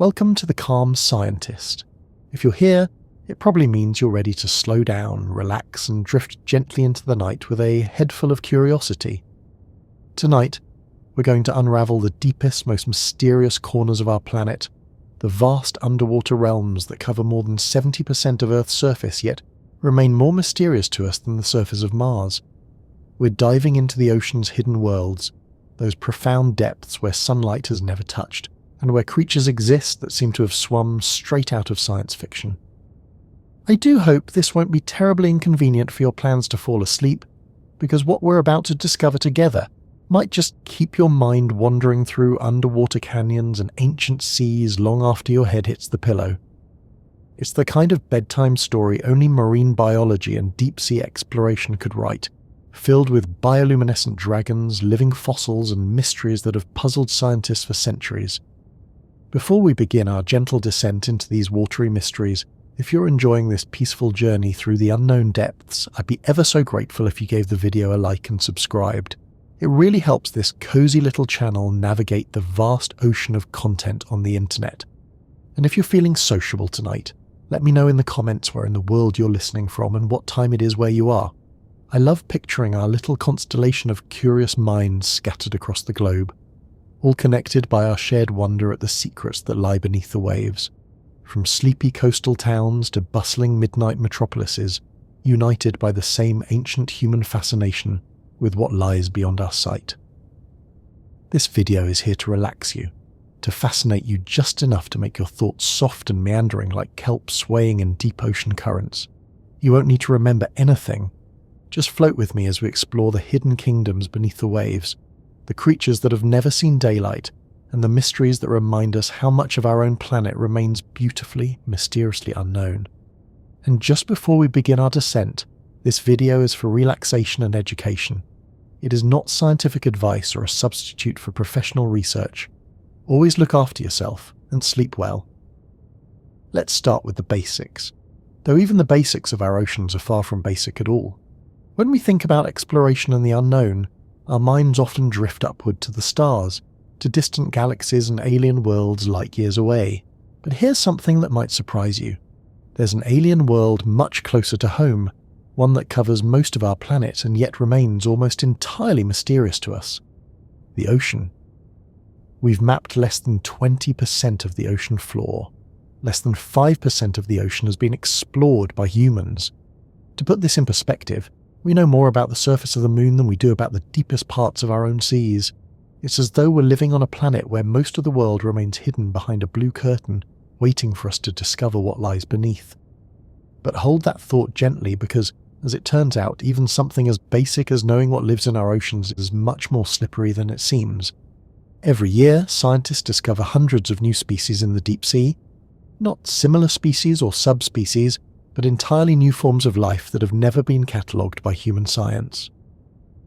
Welcome to The Calm Scientist. If you're here, it probably means you're ready to slow down, relax, and drift gently into the night with a head full of curiosity. Tonight, we're going to unravel the deepest, most mysterious corners of our planet, the vast underwater realms that cover more than 70% of Earth's surface, yet remain more mysterious to us than the surface of Mars. We're diving into the ocean's hidden worlds, those profound depths where sunlight has never touched, and where creatures exist that seem to have swum straight out of science fiction. I do hope this won't be terribly inconvenient for your plans to fall asleep, because what we're about to discover together might just keep your mind wandering through underwater canyons and ancient seas long after your head hits the pillow. It's the kind of bedtime story only marine biology and deep-sea exploration could write, filled with bioluminescent dragons, living fossils, and mysteries that have puzzled scientists for centuries. Before we begin our gentle descent into these watery mysteries, if you're enjoying this peaceful journey through the unknown depths, I'd be ever so grateful if you gave the video a like and subscribed. It really helps this cozy little channel navigate the vast ocean of content on the internet. And if you're feeling sociable tonight, let me know in the comments where in the world you're listening from and what time it is where you are. I love picturing our little constellation of curious minds scattered across the globe, all connected by our shared wonder at the secrets that lie beneath the waves. From sleepy coastal towns to bustling midnight metropolises, united by the same ancient human fascination with what lies beyond our sight. This video is here to relax you, to fascinate you just enough to make your thoughts soft and meandering like kelp swaying in deep ocean currents. You won't need to remember anything. Just float with me as we explore the hidden kingdoms beneath the waves, the creatures that have never seen daylight, and the mysteries that remind us how much of our own planet remains beautifully, mysteriously unknown. And just before we begin our descent, this video is for relaxation and education. It is not scientific advice or a substitute for professional research. Always look after yourself and sleep well. Let's start with the basics, though even the basics of our oceans are far from basic at all. When we think about exploration and the unknown, our minds often drift upward to the stars, to distant galaxies and alien worlds light years away. But here's something that might surprise you. There's an alien world much closer to home, one that covers most of our planet and yet remains almost entirely mysterious to us. The ocean. We've mapped less than 20% of the ocean floor. Less than 5% of the ocean has been explored by humans. To put this in perspective, we know more about the surface of the moon than we do about the deepest parts of our own seas. It's as though we're living on a planet where most of the world remains hidden behind a blue curtain, waiting for us to discover what lies beneath. But hold that thought gently because, as it turns out, even something as basic as knowing what lives in our oceans is much more slippery than it seems. Every year, scientists discover hundreds of new species in the deep sea. Not similar species or subspecies, but entirely new forms of life that have never been catalogued by human science.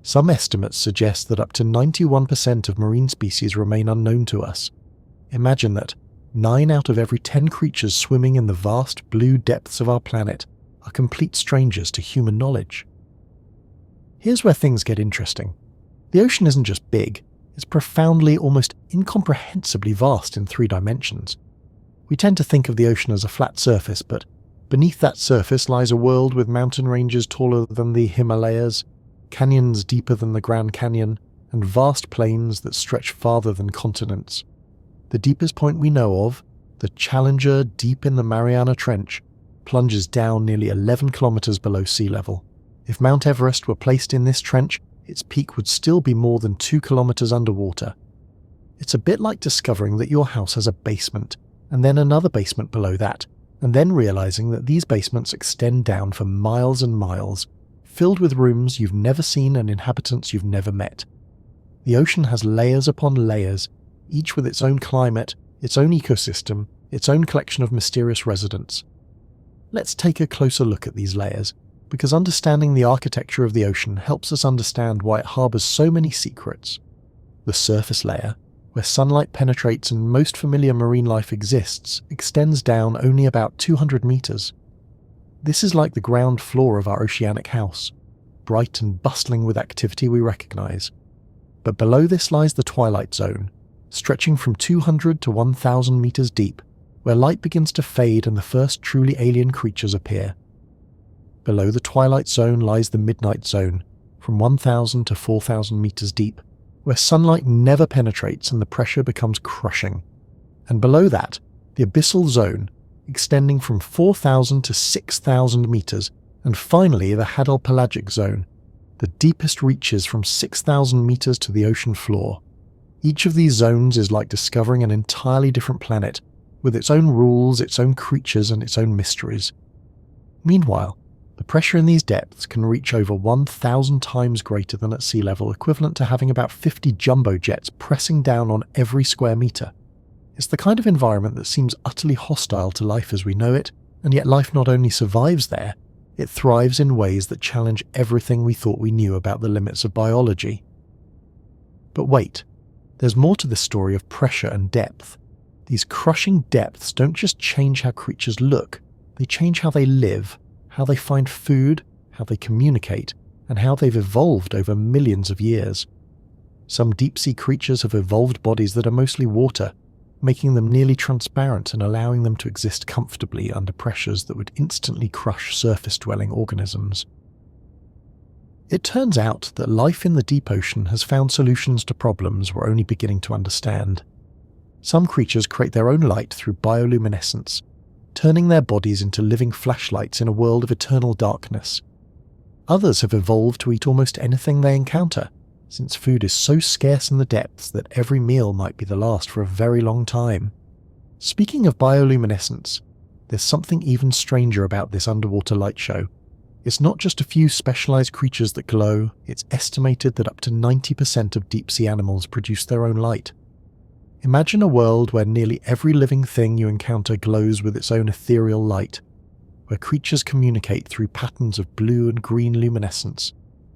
Some estimates suggest that up to 91% of marine species remain unknown to us. Imagine that 9 out of every 10 creatures swimming in the vast blue depths of our planet are complete strangers to human knowledge. Here's where things get interesting. The ocean isn't just big, it's profoundly, almost incomprehensibly vast in 3 dimensions. We tend to think of the ocean as a flat surface, but beneath that surface lies a world with mountain ranges taller than the Himalayas, canyons deeper than the Grand Canyon, and vast plains that stretch farther than continents. The deepest point we know of, the Challenger deep in the Mariana Trench, plunges down nearly 11 kilometers below sea level. If Mount Everest were placed in this trench, its peak would still be more than 2 kilometers underwater. It's a bit like discovering that your house has a basement, and then another basement below that, and then realizing that these basements extend down for miles and miles, filled with rooms you've never seen and inhabitants you've never met. The ocean has layers upon layers, each with its own climate, its own ecosystem, its own collection of mysterious residents. Let's take a closer look at these layers, because understanding the architecture of the ocean helps us understand why it harbours so many secrets. The surface layer, where sunlight penetrates and most familiar marine life exists, extends down only about 200 meters. This is like the ground floor of our oceanic house, bright and bustling with activity we recognize. But below this lies the twilight zone, stretching from 200 to 1,000 meters deep, where light begins to fade and the first truly alien creatures appear. Below the twilight zone lies the midnight zone, from 1,000 to 4,000 meters deep, where sunlight never penetrates and the pressure becomes crushing. And below that, the abyssal zone, extending from 4,000 to 6,000 meters, and finally the hadal-pelagic zone, the deepest reaches from 6,000 meters to the ocean floor. Each of these zones is like discovering an entirely different planet, with its own rules, its own creatures, and its own mysteries. Meanwhile, the pressure in these depths can reach over 1,000 times greater than at sea level, equivalent to having about 50 jumbo jets pressing down on every square meter. It's the kind of environment that seems utterly hostile to life as we know it, and yet life not only survives there, it thrives in ways that challenge everything we thought we knew about the limits of biology. But wait, there's more to this story of pressure and depth. These crushing depths don't just change how creatures look, they change how they live, how they find food, how they communicate, and how they've evolved over millions of years. Some deep-sea creatures have evolved bodies that are mostly water, making them nearly transparent and allowing them to exist comfortably under pressures that would instantly crush surface-dwelling organisms. It turns out that life in the deep ocean has found solutions to problems we're only beginning to understand. Some creatures create their own light through bioluminescence, turning their bodies into living flashlights in a world of eternal darkness. Others have evolved to eat almost anything they encounter, since food is so scarce in the depths that every meal might be the last for a very long time. Speaking of bioluminescence, there's something even stranger about this underwater light show. It's not just a few specialized creatures that glow, it's estimated that up to 90% of deep-sea animals produce their own light. Imagine a world where nearly every living thing you encounter glows with its own ethereal light, where creatures communicate through patterns of blue and green luminescence,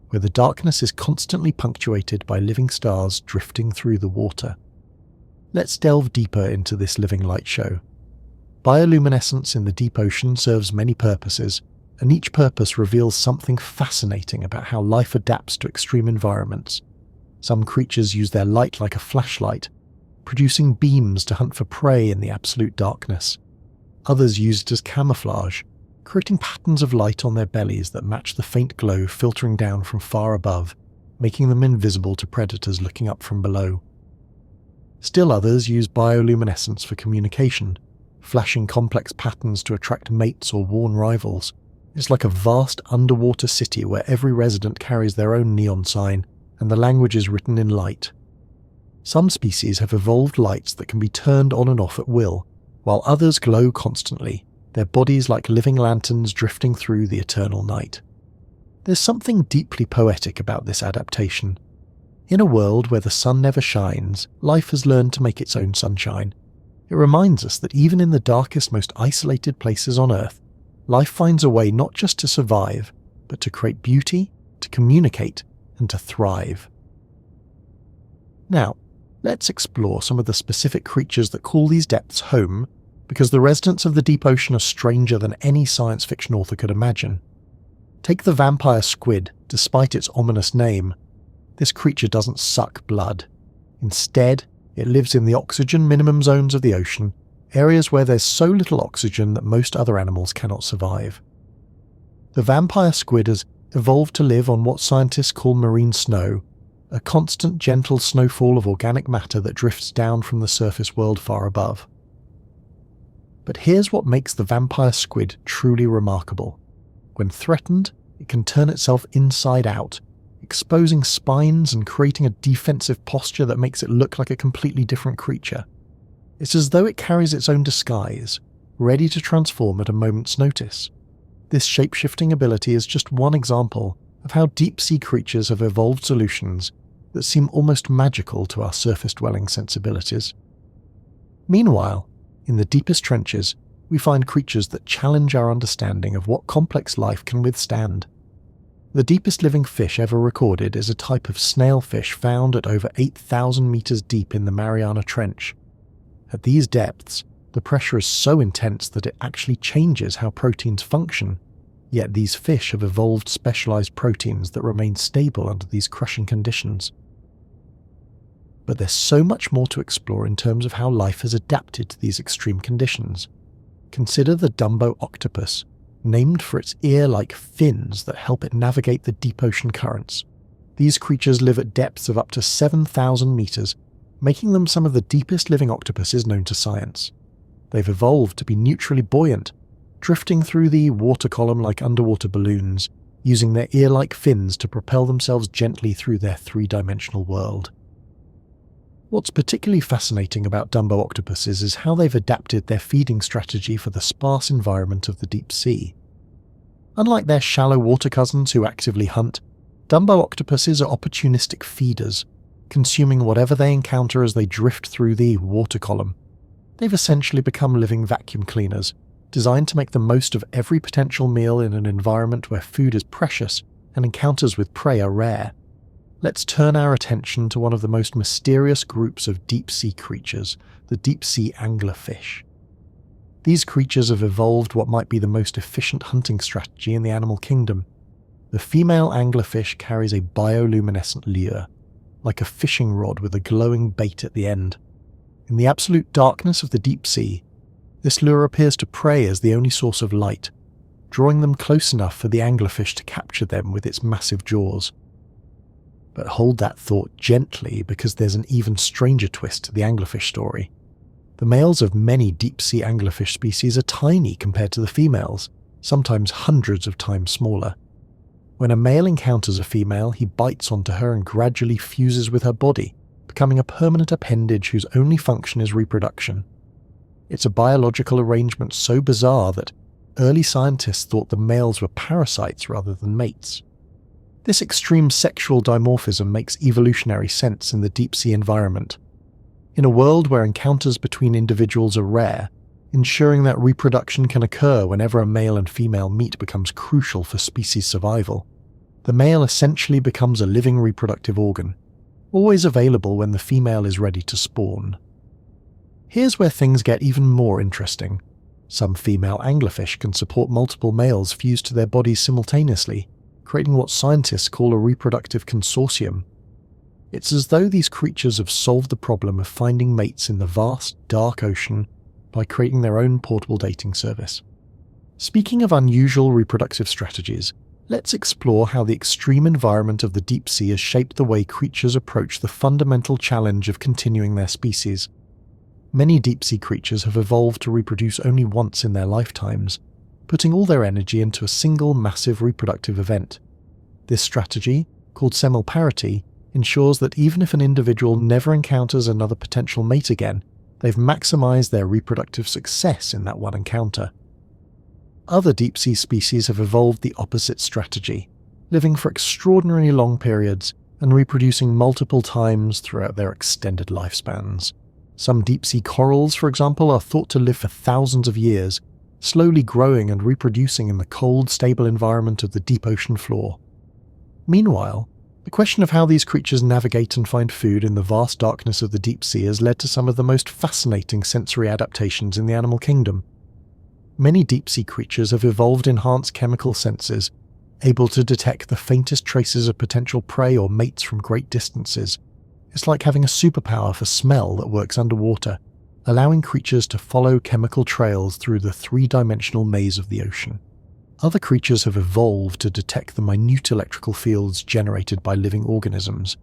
where the darkness is constantly punctuated by living stars drifting through the water. Let's delve deeper into this living light show. Bioluminescence in the deep ocean serves many purposes, and each purpose reveals something fascinating about how life adapts to extreme environments. Some creatures use their light like a flashlight, producing beams to hunt for prey in the absolute darkness. Others use it as camouflage, creating patterns of light on their bellies that match the faint glow filtering down from far above, making them invisible to predators looking up from below. Still others use bioluminescence for communication, flashing complex patterns to attract mates or warn rivals. It's like a vast underwater city where every resident carries their own neon sign, and the language is written in light. Some species have evolved lights that can be turned on and off at will, while others glow constantly, their bodies like living lanterns drifting through the eternal night. There's something deeply poetic about this adaptation. In a world where the sun never shines, life has learned to make its own sunshine. It reminds us that even in the darkest, most isolated places on Earth, life finds a way not just to survive, but to create beauty, to communicate, and to thrive. Now, let's explore some of the specific creatures that call these depths home, because the residents of the deep ocean are stranger than any science fiction author could imagine. Take the vampire squid, despite its ominous name. This creature doesn't suck blood. Instead, it lives in the oxygen minimum zones of the ocean, areas where there's so little oxygen that most other animals cannot survive. The vampire squid has evolved to live on what scientists call marine snow, a constant gentle snowfall of organic matter that drifts down from the surface world far above. But here's what makes the vampire squid truly remarkable. When threatened, it can turn itself inside out, exposing spines and creating a defensive posture that makes it look like a completely different creature. It's as though it carries its own disguise, ready to transform at a moment's notice. This shape-shifting ability is just one example of how deep-sea creatures have evolved solutions that seem almost magical to our surface-dwelling sensibilities. Meanwhile, in the deepest trenches, we find creatures that challenge our understanding of what complex life can withstand. The deepest living fish ever recorded is a type of snailfish found at over 8,000 meters deep in the Mariana Trench. At these depths, the pressure is so intense that it actually changes how proteins function, yet these fish have evolved specialized proteins that remain stable under these crushing conditions. But there's so much more to explore in terms of how life has adapted to these extreme conditions. Consider the Dumbo octopus, named for its ear-like fins that help it navigate the deep ocean currents. These creatures live at depths of up to 7,000 meters, making them some of the deepest living octopuses known to science. They've evolved to be neutrally buoyant, drifting through the water column like underwater balloons, using their ear-like fins to propel themselves gently through their three-dimensional world. What's particularly fascinating about Dumbo octopuses is how they've adapted their feeding strategy for the sparse environment of the deep sea. Unlike their shallow water cousins who actively hunt, Dumbo octopuses are opportunistic feeders, consuming whatever they encounter as they drift through the water column. They've essentially become living vacuum cleaners, designed to make the most of every potential meal in an environment where food is precious and encounters with prey are rare. Let's turn our attention to one of the most mysterious groups of deep-sea creatures, the deep-sea anglerfish. These creatures have evolved what might be the most efficient hunting strategy in the animal kingdom. The female anglerfish carries a bioluminescent lure, like a fishing rod with a glowing bait at the end. In the absolute darkness of the deep sea, this lure appears to prey as the only source of light, drawing them close enough for the anglerfish to capture them with its massive jaws. But hold that thought gently, because there's an even stranger twist to the anglerfish story. The males of many deep-sea anglerfish species are tiny compared to the females, sometimes hundreds of times smaller. When a male encounters a female, he bites onto her and gradually fuses with her body, becoming a permanent appendage whose only function is reproduction. It's a biological arrangement so bizarre that early scientists thought the males were parasites rather than mates. This extreme sexual dimorphism makes evolutionary sense in the deep-sea environment. In a world where encounters between individuals are rare, ensuring that reproduction can occur whenever a male and female meet becomes crucial for species survival. The male essentially becomes a living reproductive organ, always available when the female is ready to spawn. Here's where things get even more interesting. Some female anglerfish can support multiple males fused to their bodies simultaneously, creating what scientists call a reproductive consortium. It's as though these creatures have solved the problem of finding mates in the vast, dark ocean by creating their own portable dating service. Speaking of unusual reproductive strategies, let's explore how the extreme environment of the deep sea has shaped the way creatures approach the fundamental challenge of continuing their species. Many deep-sea creatures have evolved to reproduce only once in their lifetimes, putting all their energy into a single massive reproductive event. This strategy, called semilparity, ensures that even if an individual never encounters another potential mate again, they've maximized their reproductive success in that one encounter. Other deep-sea species have evolved the opposite strategy, living for extraordinarily long periods and reproducing multiple times throughout their extended lifespans. Some deep-sea corals, for example, are thought to live for thousands of years, slowly growing and reproducing in the cold, stable environment of the deep ocean floor. Meanwhile, the question of how these creatures navigate and find food in the vast darkness of the deep sea has led to some of the most fascinating sensory adaptations in the animal kingdom. Many deep-sea creatures have evolved enhanced chemical senses, able to detect the faintest traces of potential prey or mates from great distances. It's like having a superpower for smell that works underwater, allowing creatures to follow chemical trails through the three-dimensional maze of the ocean. Other creatures have evolved to detect the minute electrical fields generated by living organisms.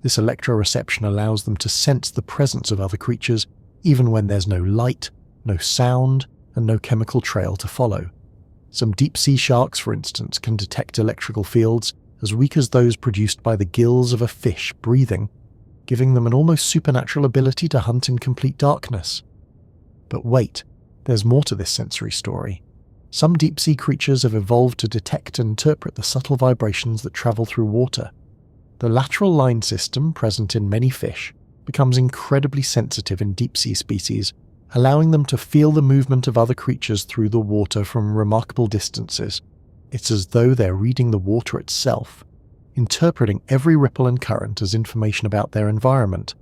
This electroreception allows them to sense the presence of other creatures, even when there's no light, no sound, and no chemical trail to follow. Some deep-sea sharks, for instance, can detect electrical fields as weak as those produced by the gills of a fish breathing, giving them an almost supernatural ability to hunt in complete darkness. But wait, there's more to this sensory story. Some deep-sea creatures have evolved to detect and interpret the subtle vibrations that travel through water. The lateral line system, present in many fish, becomes incredibly sensitive in deep-sea species, allowing them to feel the movement of other creatures through the water from remarkable distances. It's as though they're reading the water itself, interpreting every ripple and current as information about their environment.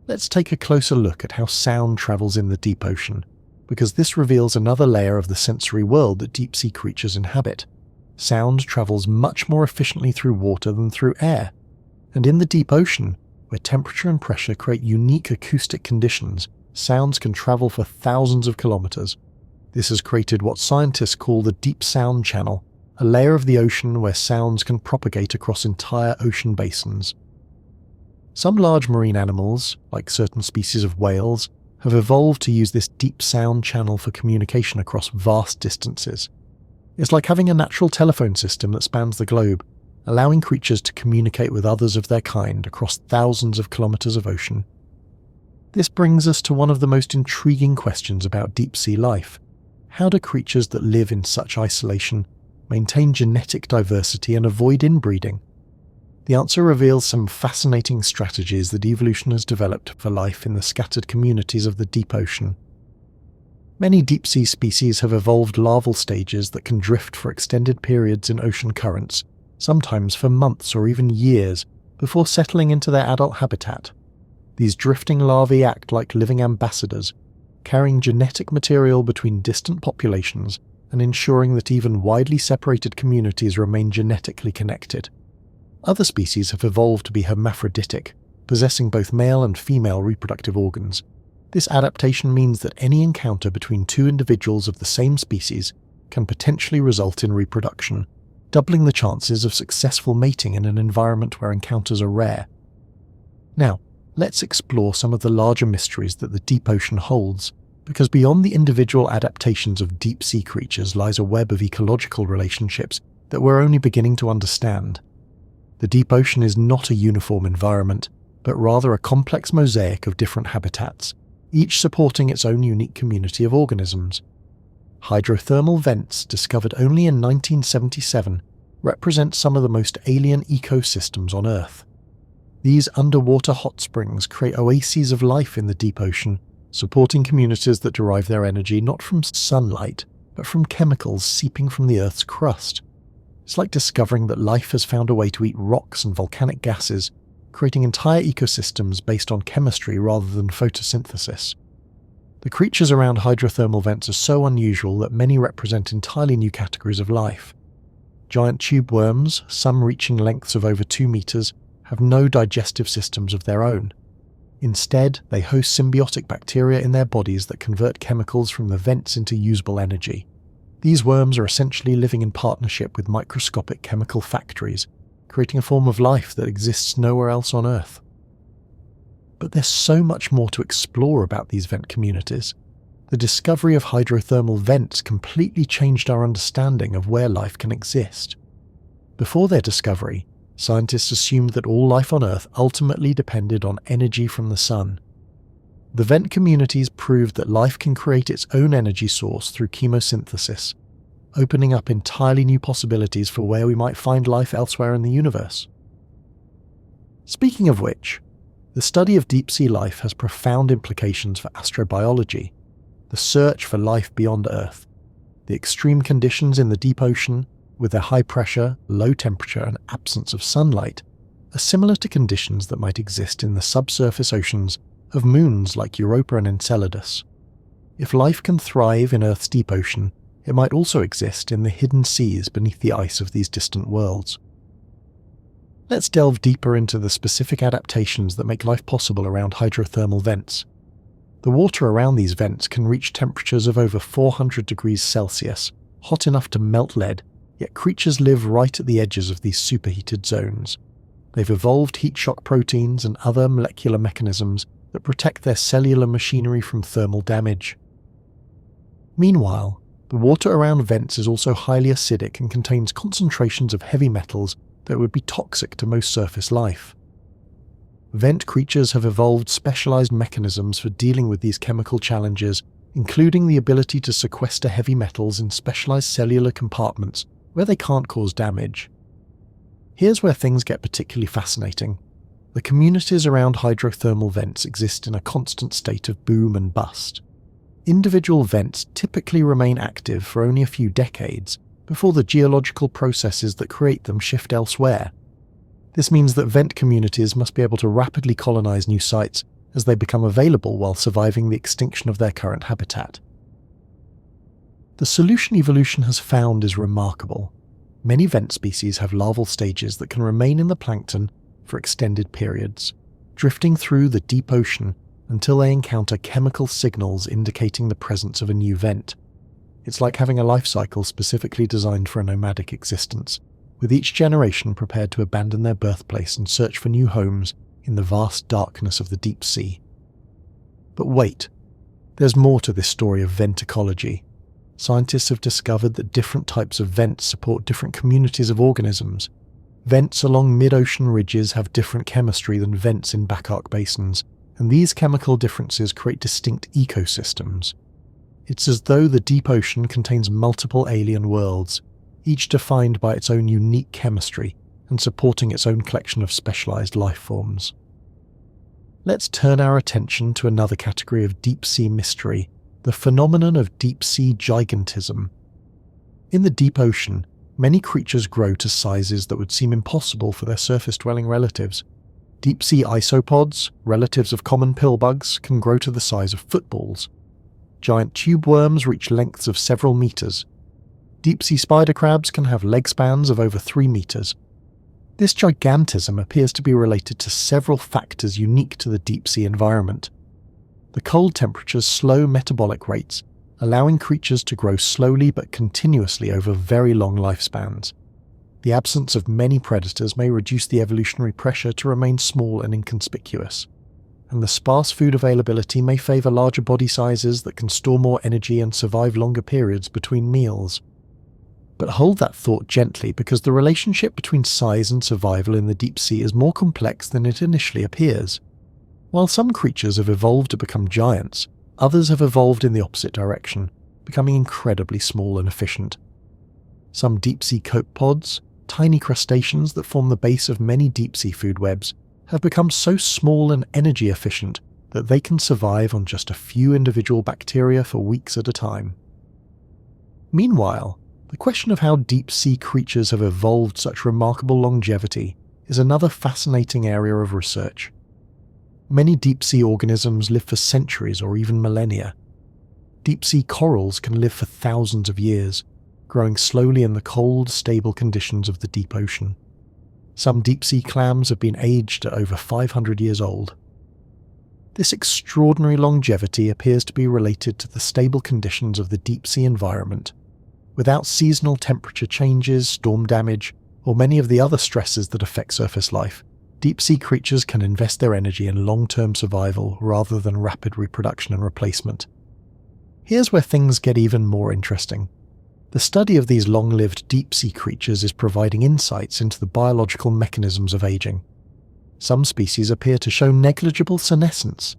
Let's take a closer look at how sound travels in the deep ocean, because this reveals another layer of the sensory world that deep-sea creatures inhabit. Sound travels much more efficiently through water than through air, and in the deep ocean, where temperature and pressure create unique acoustic conditions, sounds can travel for thousands of kilometers. This has created what scientists call the deep sound channel, a layer of the ocean where sounds can propagate across entire ocean basins. Some large marine animals, like certain species of whales, have evolved to use this deep sound channel for communication across vast distances. It's like having a natural telephone system that spans the globe, allowing creatures to communicate with others of their kind across thousands of kilometers of ocean. This brings us to one of the most intriguing questions about deep-sea life. How do creatures that live in such isolation maintain genetic diversity and avoid inbreeding? The answer reveals some fascinating strategies that evolution has developed for life in the scattered communities of the deep ocean. Many deep-sea species have evolved larval stages that can drift for extended periods in ocean currents, sometimes for months or even years, before settling into their adult habitat. These drifting larvae act like living ambassadors, carrying genetic material between distant populations and ensuring that even widely separated communities remain genetically connected. Other species have evolved to be hermaphroditic, possessing both male and female reproductive organs. This adaptation means that any encounter between two individuals of the same species can potentially result in reproduction, doubling the chances of successful mating in an environment where encounters are rare. Now, let's explore some of the larger mysteries that the deep ocean holds, because beyond the individual adaptations of deep-sea creatures lies a web of ecological relationships that we're only beginning to understand. The deep ocean is not a uniform environment, but rather a complex mosaic of different habitats, each supporting its own unique community of organisms. Hydrothermal vents, discovered only in 1977, represent some of the most alien ecosystems on Earth. These underwater hot springs create oases of life in the deep ocean, supporting communities that derive their energy not from sunlight, but from chemicals seeping from the Earth's crust. It's like discovering that life has found a way to eat rocks and volcanic gases, creating entire ecosystems based on chemistry rather than photosynthesis. The creatures around hydrothermal vents are so unusual that many represent entirely new categories of life. Giant tube worms, some reaching lengths of over 2 meters, have no digestive systems of their own. Instead, they host symbiotic bacteria in their bodies that convert chemicals from the vents into usable energy. These worms are essentially living in partnership with microscopic chemical factories, creating a form of life that exists nowhere else on Earth. But there's so much more to explore about these vent communities. The discovery of hydrothermal vents completely changed our understanding of where life can exist. Before their discovery, scientists assumed that all life on Earth ultimately depended on energy from the sun. The vent communities proved that life can create its own energy source through chemosynthesis, opening up entirely new possibilities for where we might find life elsewhere in the universe. Speaking of which, the study of deep-sea life has profound implications for astrobiology, the search for life beyond Earth. The extreme conditions in the deep ocean, with their high pressure, low temperature, and absence of sunlight, are similar to conditions that might exist in the subsurface oceans of moons like Europa and Enceladus. If life can thrive in Earth's deep ocean, it might also exist in the hidden seas beneath the ice of these distant worlds. Let's delve deeper into the specific adaptations that make life possible around hydrothermal vents. The water around these vents can reach temperatures of over 400 degrees Celsius, hot enough to melt lead, yet creatures live right at the edges of these superheated zones. They've evolved heat shock proteins and other molecular mechanisms that protect their cellular machinery from thermal damage. Meanwhile, the water around vents is also highly acidic and contains concentrations of heavy metals that would be toxic to most surface life. Vent creatures have evolved specialized mechanisms for dealing with these chemical challenges, including the ability to sequester heavy metals in specialized cellular compartments where they can't cause damage. Here's where things get particularly fascinating. The communities around hydrothermal vents exist in a constant state of boom and bust. Individual vents typically remain active for only a few decades before the geological processes that create them shift elsewhere. This means that vent communities must be able to rapidly colonize new sites as they become available while surviving the extinction of their current habitat. The solution evolution has found is remarkable. Many vent species have larval stages that can remain in the plankton for extended periods, drifting through the deep ocean until they encounter chemical signals indicating the presence of a new vent. It's like having a life cycle specifically designed for a nomadic existence, with each generation prepared to abandon their birthplace and search for new homes in the vast darkness of the deep sea. But wait, there's more to this story of vent ecology. Scientists have discovered that different types of vents support different communities of organisms. Vents along mid-ocean ridges have different chemistry than vents in back-arc basins, and these chemical differences create distinct ecosystems. It's as though the deep ocean contains multiple alien worlds, each defined by its own unique chemistry and supporting its own collection of specialized life forms. Let's turn our attention to another category of deep-sea mystery, the phenomenon of deep-sea gigantism. In the deep ocean, many creatures grow to sizes that would seem impossible for their surface-dwelling relatives. Deep-sea isopods, relatives of common pillbugs, can grow to the size of footballs. Giant tube worms reach lengths of several meters. Deep-sea spider crabs can have leg spans of over 3 meters. This gigantism appears to be related to several factors unique to the deep-sea environment. The cold temperatures slow metabolic rates, allowing creatures to grow slowly but continuously over very long lifespans. The absence of many predators may reduce the evolutionary pressure to remain small and inconspicuous, and the sparse food availability may favor larger body sizes that can store more energy and survive longer periods between meals. But hold that thought gently, because the relationship between size and survival in the deep sea is more complex than it initially appears. While some creatures have evolved to become giants, others have evolved in the opposite direction, becoming incredibly small and efficient. Some deep-sea copepods, tiny crustaceans that form the base of many deep-sea food webs, have become so small and energy efficient that they can survive on just a few individual bacteria for weeks at a time. Meanwhile, the question of how deep-sea creatures have evolved such remarkable longevity is another fascinating area of research. Many deep-sea organisms live for centuries or even millennia. Deep-sea corals can live for thousands of years, growing slowly in the cold, stable conditions of the deep ocean. Some deep-sea clams have been aged at over 500 years old. This extraordinary longevity appears to be related to the stable conditions of the deep-sea environment. Without seasonal temperature changes, storm damage, or many of the other stresses that affect surface life, deep-sea creatures can invest their energy in long-term survival rather than rapid reproduction and replacement. Here's where things get even more interesting. The study of these long-lived deep-sea creatures is providing insights into the biological mechanisms of aging. Some species appear to show negligible senescence,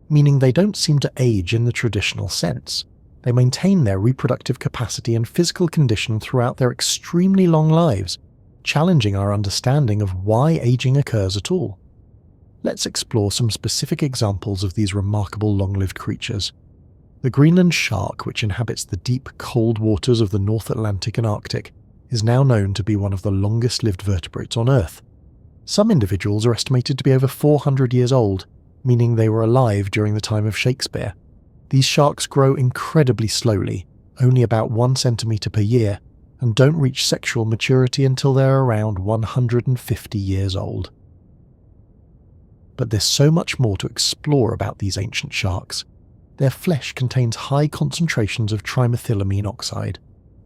meaning they don't seem to age in the traditional sense. They maintain their reproductive capacity and physical condition throughout their extremely long lives, challenging our understanding of why aging occurs at all. Let's explore some specific examples of these remarkable long-lived creatures. The Greenland shark, which inhabits the deep, cold waters of the North Atlantic and Arctic, is now known to be one of the longest-lived vertebrates on Earth. Some individuals are estimated to be over 400 years old, meaning they were alive during the time of Shakespeare. These sharks grow incredibly slowly, only about 1 centimeter per year, and don't reach sexual maturity until they're around 150 years old. But there's so much more to explore about these ancient sharks. Their flesh contains high concentrations of trimethylamine oxide,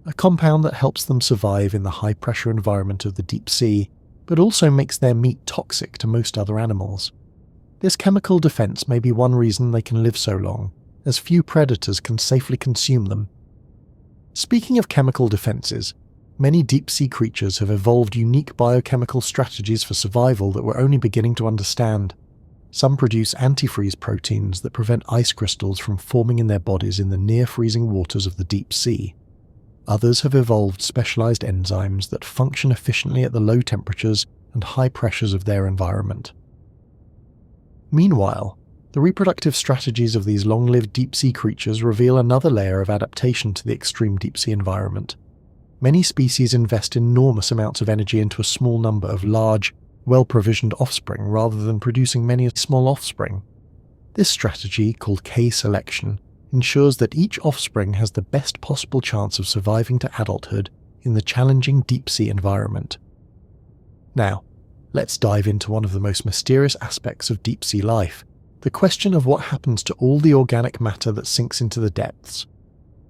a compound that helps them survive in the high-pressure environment of the deep sea, but also makes their meat toxic to most other animals. This chemical defense may be one reason they can live so long, as few predators can safely consume them. Speaking of chemical defenses, many deep-sea creatures have evolved unique biochemical strategies for survival that we're only beginning to understand. Some produce antifreeze proteins that prevent ice crystals from forming in their bodies in the near-freezing waters of the deep sea. Others have evolved specialized enzymes that function efficiently at the low temperatures and high pressures of their environment. Meanwhile, the reproductive strategies of these long-lived deep-sea creatures reveal another layer of adaptation to the extreme deep-sea environment. Many species invest enormous amounts of energy into a small number of large, well-provisioned offspring rather than producing many small offspring. This strategy, called K-selection, ensures that each offspring has the best possible chance of surviving to adulthood in the challenging deep-sea environment. Now, let's dive into one of the most mysterious aspects of deep-sea life, the question of what happens to all the organic matter that sinks into the depths.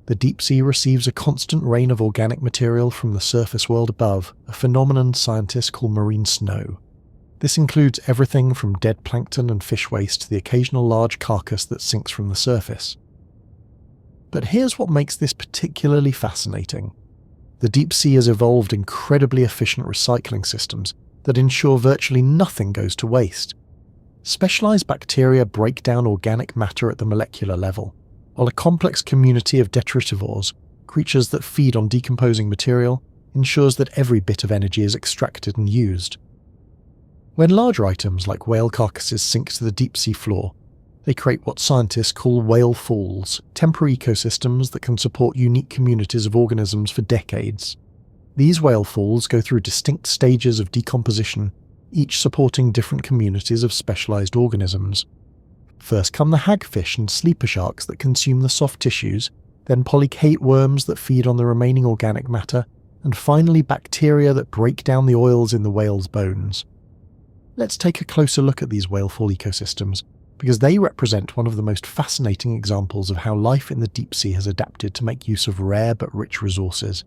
The deep sea receives a constant rain of organic material from the surface world above, a phenomenon scientists call marine snow. This includes everything from dead plankton and fish waste to the occasional large carcass that sinks from the surface. But here's what makes this particularly fascinating. The deep sea has evolved incredibly efficient recycling systems that ensure virtually nothing goes to waste. Specialized bacteria break down organic matter at the molecular level, while a complex community of detritivores, creatures that feed on decomposing material, ensures that every bit of energy is extracted and used. When larger items like whale carcasses sink to the deep sea floor, they create what scientists call whale falls, temporary ecosystems that can support unique communities of organisms for decades. These whale falls go through distinct stages of decomposition, each supporting different communities of specialized organisms. First come the hagfish and sleeper sharks that consume the soft tissues, then polychaete worms that feed on the remaining organic matter, and finally bacteria that break down the oils in the whale's bones. Let's take a closer look at these whalefall ecosystems, because they represent one of the most fascinating examples of how life in the deep sea has adapted to make use of rare but rich resources.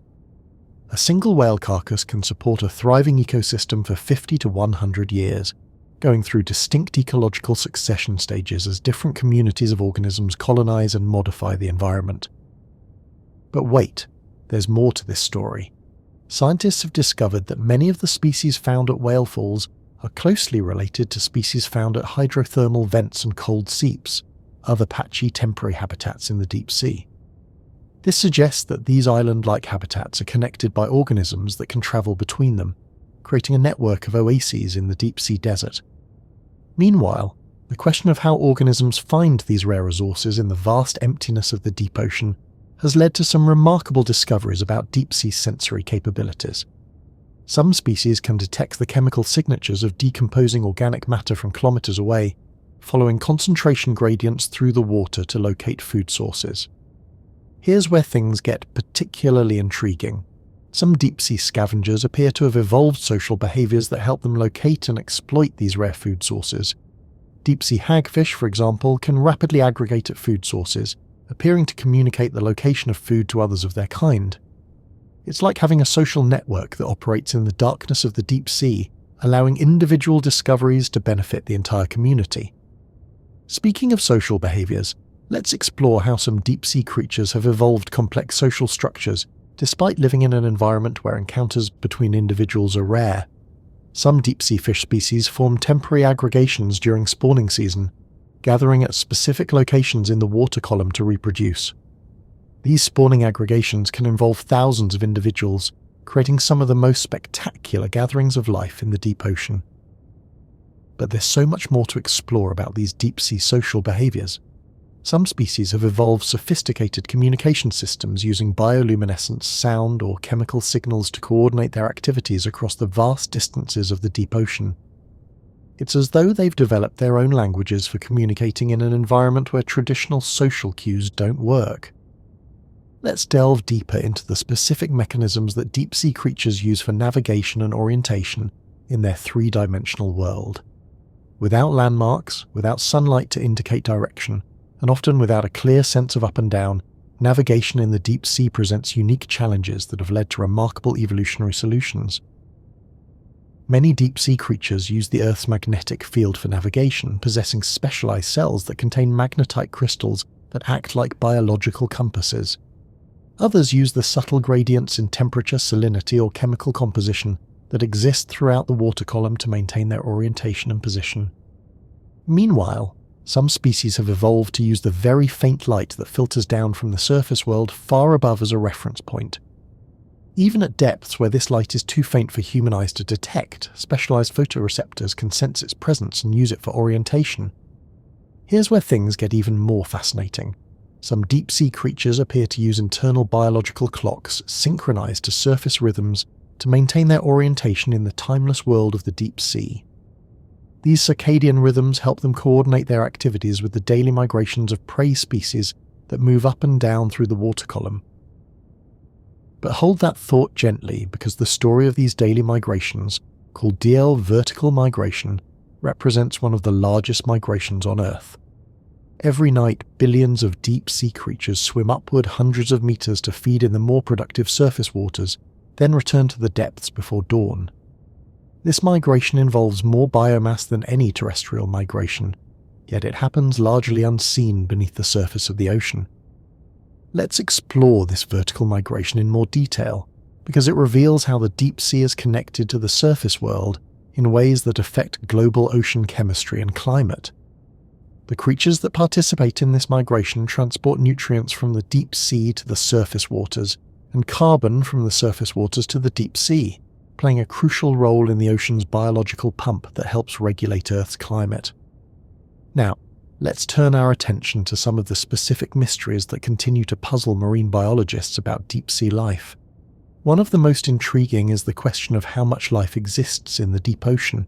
A single whale carcass can support a thriving ecosystem for 50 to 100 years, going through distinct ecological succession stages as different communities of organisms colonize and modify the environment. But wait, there's more to this story. Scientists have discovered that many of the species found at whale falls are closely related to species found at hydrothermal vents and cold seeps, other patchy temporary habitats in the deep sea. This suggests that these island-like habitats are connected by organisms that can travel between them, creating a network of oases in the deep-sea desert. Meanwhile, the question of how organisms find these rare resources in the vast emptiness of the deep ocean has led to some remarkable discoveries about deep-sea sensory capabilities. Some species can detect the chemical signatures of decomposing organic matter from kilometers away, following concentration gradients through the water to locate food sources. Here's where things get particularly intriguing. Some deep-sea scavengers appear to have evolved social behaviors that help them locate and exploit these rare food sources. Deep-sea hagfish, for example, can rapidly aggregate at food sources, appearing to communicate the location of food to others of their kind. It's like having a social network that operates in the darkness of the deep sea, allowing individual discoveries to benefit the entire community. Speaking of social behaviors, let's explore how some deep-sea creatures have evolved complex social structures despite living in an environment where encounters between individuals are rare. Some deep-sea fish species form temporary aggregations during spawning season, gathering at specific locations in the water column to reproduce. These spawning aggregations can involve thousands of individuals, creating some of the most spectacular gatherings of life in the deep ocean. But there's so much more to explore about these deep-sea social behaviors. Some species have evolved sophisticated communication systems using bioluminescence, sound, or chemical signals to coordinate their activities across the vast distances of the deep ocean. It's as though they've developed their own languages for communicating in an environment where traditional social cues don't work. Let's delve deeper into the specific mechanisms that deep-sea creatures use for navigation and orientation in their three-dimensional world. Without landmarks, without sunlight to indicate direction, and often without a clear sense of up and down, navigation in the deep sea presents unique challenges that have led to remarkable evolutionary solutions. Many deep-sea creatures use the Earth's magnetic field for navigation, possessing specialized cells that contain magnetite crystals that act like biological compasses. Others use the subtle gradients in temperature, salinity, or chemical composition that exist throughout the water column to maintain their orientation and position. Meanwhile, some species have evolved to use the very faint light that filters down from the surface world far above as a reference point. Even at depths where this light is too faint for human eyes to detect, specialized photoreceptors can sense its presence and use it for orientation. Here's where things get even more fascinating. Some deep-sea creatures appear to use internal biological clocks synchronized to surface rhythms to maintain their orientation in the timeless world of the deep sea. These circadian rhythms help them coordinate their activities with the daily migrations of prey species that move up and down through the water column. But hold that thought gently, because the story of these daily migrations, called DL vertical migration, represents one of the largest migrations on Earth. Every night, billions of deep-sea creatures swim upward hundreds of meters to feed in the more productive surface waters, then return to the depths before dawn. This migration involves more biomass than any terrestrial migration, yet it happens largely unseen beneath the surface of the ocean. Let's explore this vertical migration in more detail, because it reveals how the deep sea is connected to the surface world in ways that affect global ocean chemistry and climate. The creatures that participate in this migration transport nutrients from the deep sea to the surface waters, and carbon from the surface waters to the deep sea, playing a crucial role in the ocean's biological pump that helps regulate Earth's climate. Now, let's turn our attention to some of the specific mysteries that continue to puzzle marine biologists about deep-sea life. One of the most intriguing is the question of how much life exists in the deep ocean.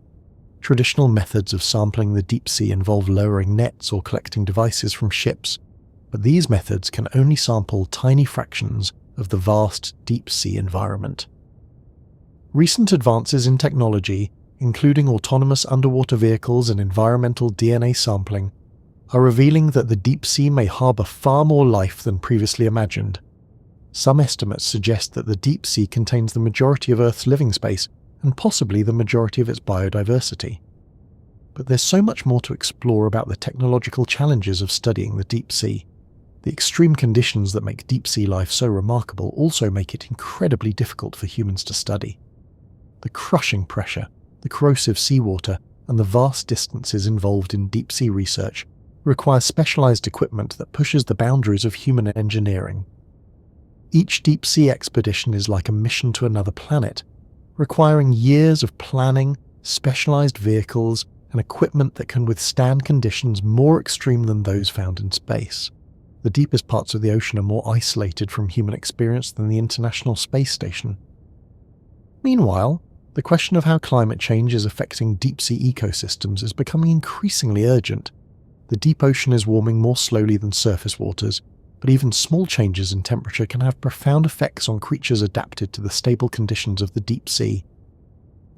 Traditional methods of sampling the deep sea involve lowering nets or collecting devices from ships, but these methods can only sample tiny fractions of the vast deep-sea environment. Recent advances in technology, including autonomous underwater vehicles and environmental DNA sampling, are revealing that the deep sea may harbour far more life than previously imagined. Some estimates suggest that the deep sea contains the majority of Earth's living space and possibly the majority of its biodiversity. But there's so much more to explore about the technological challenges of studying the deep sea. The extreme conditions that make deep sea life so remarkable also make it incredibly difficult for humans to study. The crushing pressure, the corrosive seawater, and the vast distances involved in deep sea research require specialized equipment that pushes the boundaries of human engineering. Each deep sea expedition is like a mission to another planet, requiring years of planning, specialized vehicles, and equipment that can withstand conditions more extreme than those found in space. The deepest parts of the ocean are more isolated from human experience than the International Space Station. Meanwhile, the question of how climate change is affecting deep-sea ecosystems is becoming increasingly urgent. The deep ocean is warming more slowly than surface waters, but even small changes in temperature can have profound effects on creatures adapted to the stable conditions of the deep sea.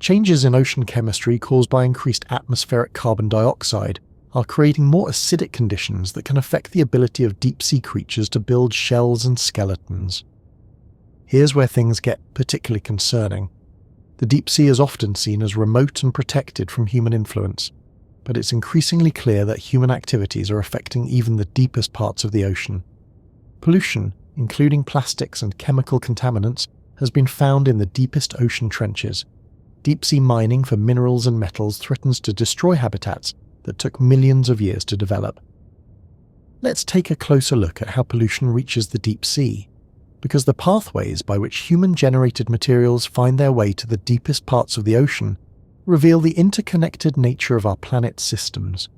Changes in ocean chemistry caused by increased atmospheric carbon dioxide are creating more acidic conditions that can affect the ability of deep-sea creatures to build shells and skeletons. Here's where things get particularly concerning. The deep sea is often seen as remote and protected from human influence, but it's increasingly clear that human activities are affecting even the deepest parts of the ocean. Pollution, including plastics and chemical contaminants, has been found in the deepest ocean trenches. Deep-sea mining for minerals and metals threatens to destroy habitats that took millions of years to develop. Let's take a closer look at how pollution reaches the deep sea, because the pathways by which human-generated materials find their way to the deepest parts of the ocean reveal the interconnected nature of our planet's systems.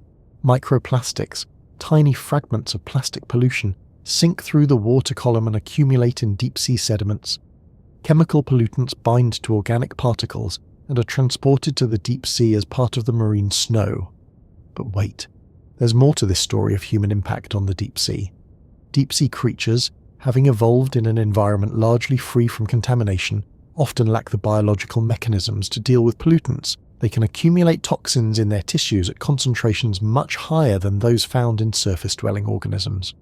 Microplastics, tiny fragments of plastic pollution, sink through the water column and accumulate in deep-sea sediments. Chemical pollutants bind to organic particles and are transported to the deep sea as part of the marine snow. But wait, there's more to this story of human impact on the deep sea. Deep-sea creatures, having evolved in an environment largely free from contamination, often lack the biological mechanisms to deal with pollutants. They can accumulate toxins in their tissues at concentrations much higher than those found in surface-dwelling organisms.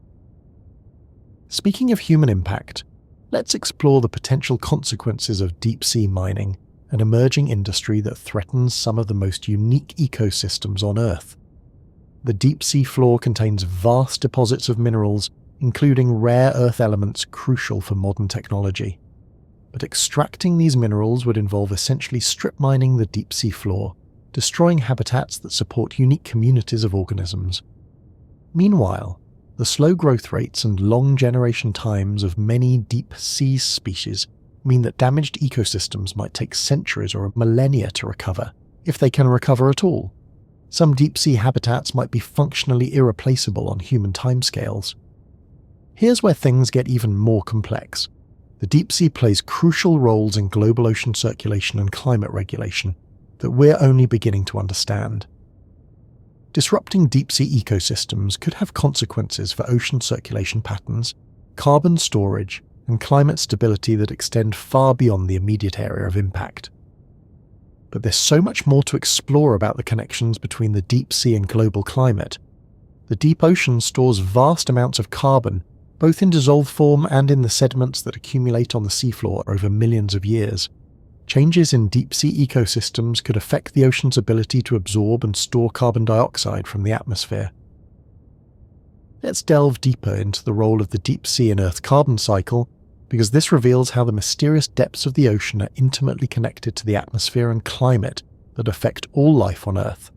Speaking of human impact, let's explore the potential consequences of deep-sea mining, an emerging industry that threatens some of the most unique ecosystems on Earth. The deep-sea floor contains vast deposits of minerals, including rare earth elements crucial for modern technology. But extracting these minerals would involve essentially strip mining the deep-sea floor, destroying habitats that support unique communities of organisms. Meanwhile, the slow growth rates and long generation times of many deep-sea species mean that damaged ecosystems might take centuries or millennia to recover, if they can recover at all. Some deep-sea habitats might be functionally irreplaceable on human timescales. Here's where things get even more complex. The deep sea plays crucial roles in global ocean circulation and climate regulation that we're only beginning to understand. Disrupting deep-sea ecosystems could have consequences for ocean circulation patterns, carbon storage, and climate stability that extend far beyond the immediate area of impact. but there's so much more to explore about the connections between the deep sea and global climate. The deep ocean stores vast amounts of carbon, both in dissolved form and in the sediments that accumulate on the seafloor over millions of years. Changes in deep-sea ecosystems could affect the ocean's ability to absorb and store carbon dioxide from the atmosphere. Let's delve deeper into the role of the deep sea in Earth's carbon cycle, because this reveals how the mysterious depths of the ocean are intimately connected to the atmosphere and climate that affect all life on Earth.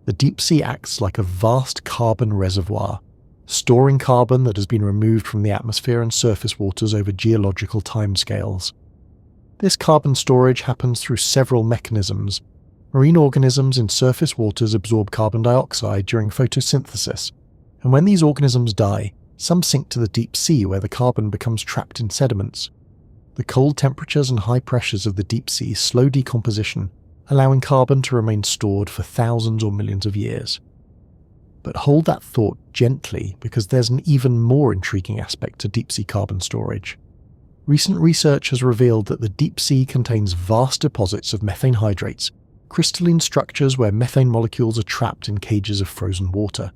The deep sea acts like a vast carbon reservoir, storing carbon that has been removed from the atmosphere and surface waters over geological timescales. This carbon storage happens through several mechanisms. Marine organisms in surface waters absorb carbon dioxide during photosynthesis, and when these organisms die, some sink to the deep sea where the carbon becomes trapped in sediments. The cold temperatures and high pressures of the deep sea slow decomposition, allowing carbon to remain stored for thousands or millions of years. But hold that thought gently, because there's an even more intriguing aspect to deep sea carbon storage. Recent research has revealed that the deep sea contains vast deposits of methane hydrates, crystalline structures where methane molecules are trapped in cages of frozen water.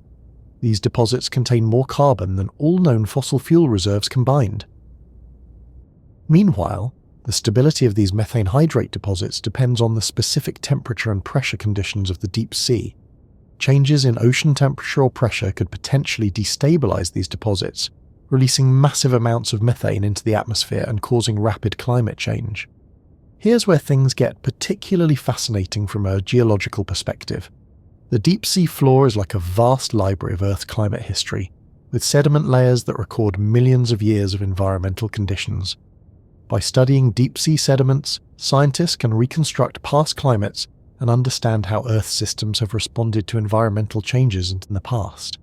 These deposits contain more carbon than all known fossil fuel reserves combined. Meanwhile, the stability of these methane hydrate deposits depends on the specific temperature and pressure conditions of the deep sea. Changes in ocean temperature or pressure could potentially destabilize these deposits, releasing massive amounts of methane into the atmosphere and causing rapid climate change. Here's where things get particularly fascinating from a geological perspective. The deep sea floor is like a vast library of Earth's climate history, with sediment layers that record millions of years of environmental conditions. By studying deep sea sediments, scientists can reconstruct past climates and understand how Earth systems have responded to environmental changes in the past.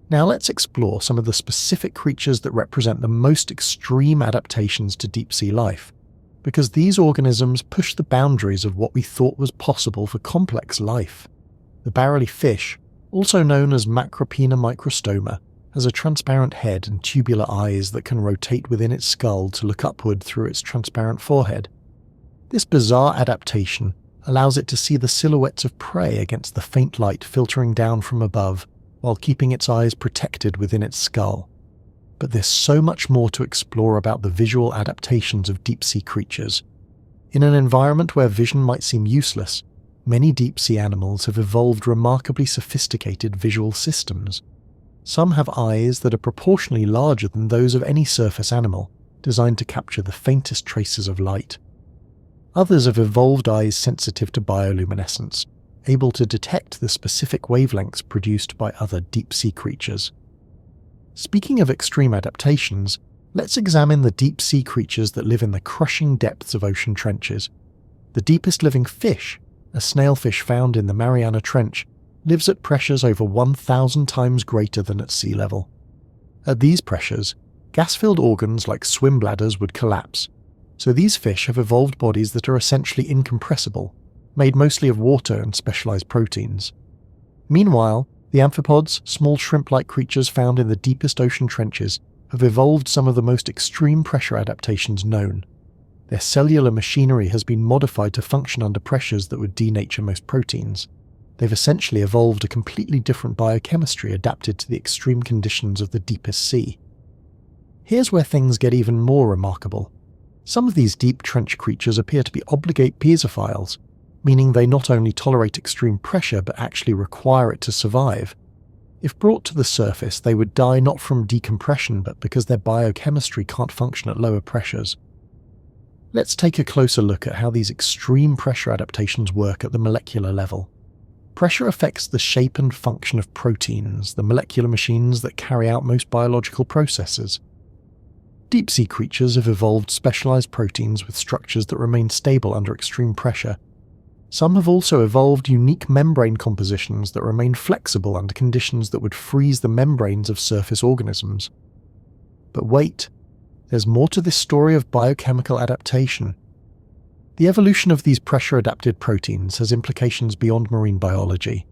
Now let's explore some of the specific creatures that represent the most extreme adaptations to deep sea life, because these organisms push the boundaries of what we thought was possible for complex life. The barrelly fish, also known as Macropina microstoma, has a transparent head and tubular eyes that can rotate within its skull to look upward through its transparent forehead. This bizarre adaptation allows it to see the silhouettes of prey against the faint light filtering down from above, while keeping its eyes protected within its skull. But there's so much more to explore about the visual adaptations of deep-sea creatures. In an environment where vision might seem useless, many deep-sea animals have evolved remarkably sophisticated visual systems. Some have eyes that are proportionally larger than those of any surface animal, designed to capture the faintest traces of light. Others have evolved eyes sensitive to bioluminescence, able to detect the specific wavelengths produced by other deep-sea creatures. Speaking of extreme adaptations, let's examine the deep-sea creatures that live in the crushing depths of ocean trenches. The deepest living fish, a snailfish found in the Mariana Trench, lives at pressures over 1,000 times greater than at sea level. At these pressures, gas-filled organs like swim bladders would collapse, so these fish have evolved bodies that are essentially incompressible, made mostly of water and specialized proteins. Meanwhile, the amphipods, small shrimp-like creatures found in the deepest ocean trenches, have evolved some of the most extreme pressure adaptations known. Their cellular machinery has been modified to function under pressures that would denature most proteins. They've essentially evolved a completely different biochemistry adapted to the extreme conditions of the deepest sea. Here's where things get even more remarkable. Some of these deep trench creatures appear to be obligate piezophiles, meaning they not only tolerate extreme pressure but actually require it to survive. If brought to the surface, they would die not from decompression but because their biochemistry can't function at lower pressures. Let's take a closer look at how these extreme pressure adaptations work at the molecular level. Pressure affects the shape and function of proteins, the molecular machines that carry out most biological processes. Deep-sea creatures have evolved specialized proteins with structures that remain stable under extreme pressure. Some have also evolved unique membrane compositions that remain flexible under conditions that would freeze the membranes of surface organisms. But wait, there's more to this story of biochemical adaptation. The evolution of these pressure-adapted proteins has implications beyond marine biology.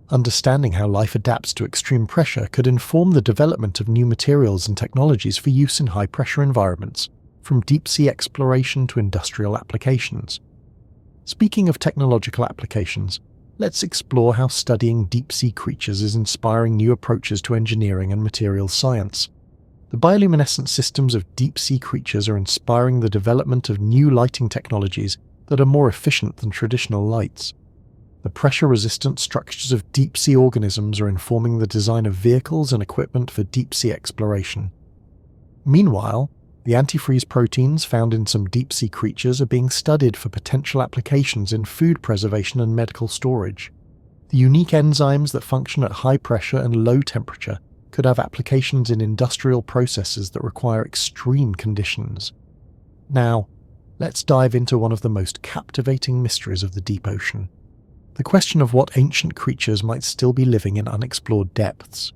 Understanding how life adapts to extreme pressure could inform the development of new materials and technologies for use in high-pressure environments, from deep-sea exploration to industrial applications. Speaking of technological applications, let's explore how studying deep-sea creatures is inspiring new approaches to engineering and materials science. The bioluminescent systems of deep-sea creatures are inspiring the development of new lighting technologies that are more efficient than traditional lights. The pressure-resistant structures of deep-sea organisms are informing the design of vehicles and equipment for deep-sea exploration. Meanwhile, the antifreeze proteins found in some deep-sea creatures are being studied for potential applications in food preservation and medical storage. The unique enzymes that function at high pressure and low temperature could have applications in industrial processes that require extreme conditions. Now, let's dive into one of the most captivating mysteries of the deep ocean: the question of what ancient creatures might still be living in unexplored depths.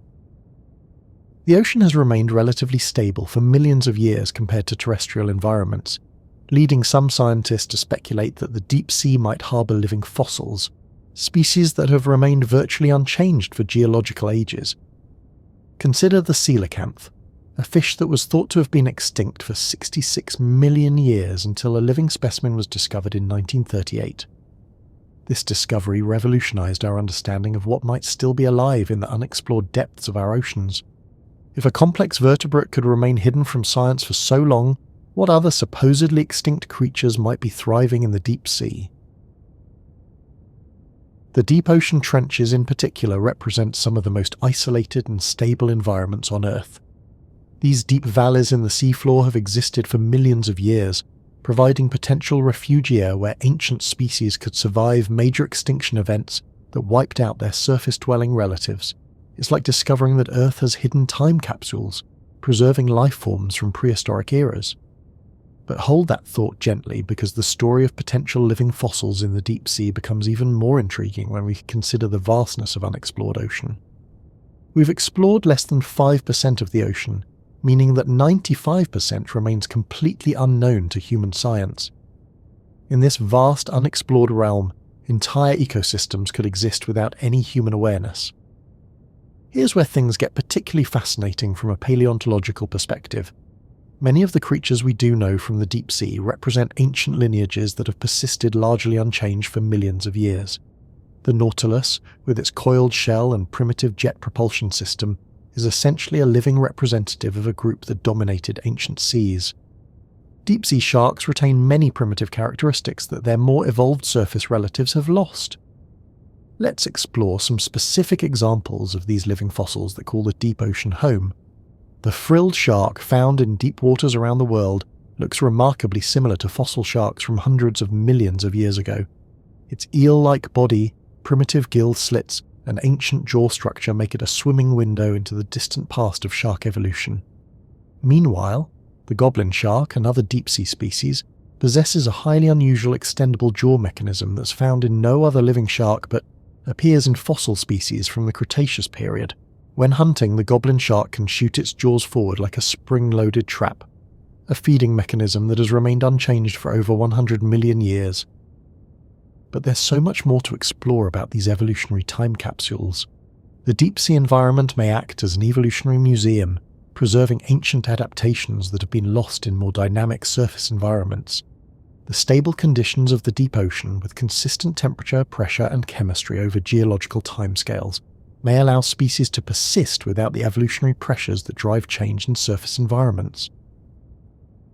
The ocean has remained relatively stable for millions of years compared to terrestrial environments, leading some scientists to speculate that the deep sea might harbour living fossils, species that have remained virtually unchanged for geological ages. Consider the coelacanth, a fish that was thought to have been extinct for 66 million years until a living specimen was discovered in 1938. This discovery revolutionized our understanding of what might still be alive in the unexplored depths of our oceans. If a complex vertebrate could remain hidden from science for so long, what other supposedly extinct creatures might be thriving in the deep sea? The deep ocean trenches in particular represent some of the most isolated and stable environments on Earth. These deep valleys in the seafloor have existed for millions of years, providing potential refugia where ancient species could survive major extinction events that wiped out their surface-dwelling relatives. It's like discovering that Earth has hidden time capsules, preserving life forms from prehistoric eras. But hold that thought gently, because the story of potential living fossils in the deep sea becomes even more intriguing when we consider the vastness of unexplored ocean. We've explored less than 5% of the ocean, meaning that 95% remains completely unknown to human science. In this vast unexplored realm, entire ecosystems could exist without any human awareness. Here's where things get particularly fascinating from a paleontological perspective. Many of the creatures we do know from the deep sea represent ancient lineages that have persisted largely unchanged for millions of years. The Nautilus, with its coiled shell and primitive jet propulsion system, is essentially a living representative of a group that dominated ancient seas. Deep-sea sharks retain many primitive characteristics that their more evolved surface relatives have lost. Let's explore some specific examples of these living fossils that call the deep ocean home. The frilled shark found in deep waters around the world looks remarkably similar to fossil sharks from hundreds of millions of years ago. Its eel-like body, primitive gill slits, and ancient jaw structure make it a swimming window into the distant past of shark evolution. Meanwhile, the goblin shark, another deep-sea species, possesses a highly unusual extendable jaw mechanism that's found in no other living shark but appears in fossil species from the Cretaceous period. When hunting, the goblin shark can shoot its jaws forward like a spring-loaded trap, a feeding mechanism that has remained unchanged for over 100 million years. But there's so much more to explore about these evolutionary time capsules. The deep-sea environment may act as an evolutionary museum, preserving ancient adaptations that have been lost in more dynamic surface environments. The stable conditions of the deep ocean, with consistent temperature, pressure, and chemistry over geological timescales, may allow species to persist without the evolutionary pressures that drive change in surface environments.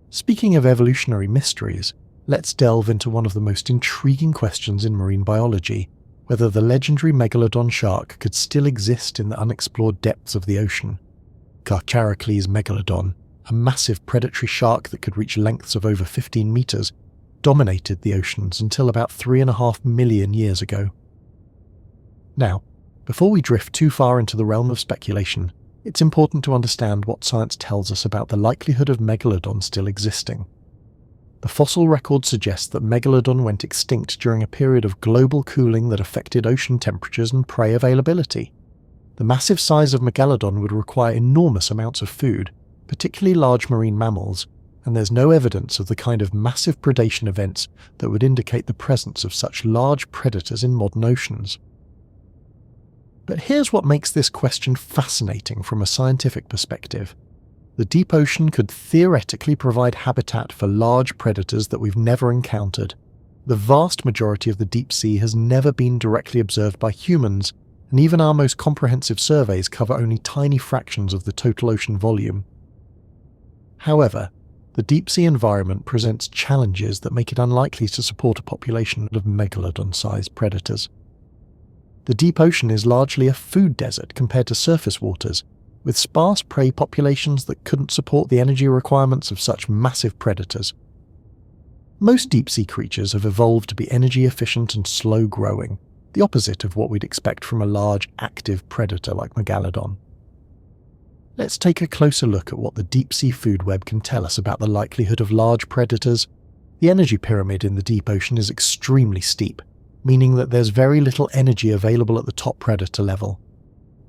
Speaking of evolutionary mysteries, let's delve into one of the most intriguing questions in marine biology: whether the legendary megalodon shark could still exist in the unexplored depths of the ocean. Carcharodon megalodon, a massive predatory shark that could reach lengths of over 15 meters, dominated the oceans until about 3.5 million years ago. Now, before we drift too far into the realm of speculation, it's important to understand what science tells us about the likelihood of megalodon still existing. The fossil record suggests that megalodon went extinct during a period of global cooling that affected ocean temperatures and prey availability. The massive size of megalodon would require enormous amounts of food, particularly large marine mammals, and there's no evidence of the kind of massive predation events that would indicate the presence of such large predators in modern oceans. But here's what makes this question fascinating from a scientific perspective. The deep ocean could theoretically provide habitat for large predators that we've never encountered. The vast majority of the deep sea has never been directly observed by humans, and even our most comprehensive surveys cover only tiny fractions of the total ocean volume. However, the deep sea environment presents challenges that make it unlikely to support a population of megalodon-sized predators. The deep ocean is largely a food desert compared to surface waters, with sparse prey populations that couldn't support the energy requirements of such massive predators. Most deep-sea creatures have evolved to be energy-efficient and slow-growing, the opposite of what we'd expect from a large, active predator like Megalodon. Let's take a closer look at what the deep-sea food web can tell us about the likelihood of large predators. The energy pyramid in the deep ocean is extremely steep, meaning that there's very little energy available at the top predator level.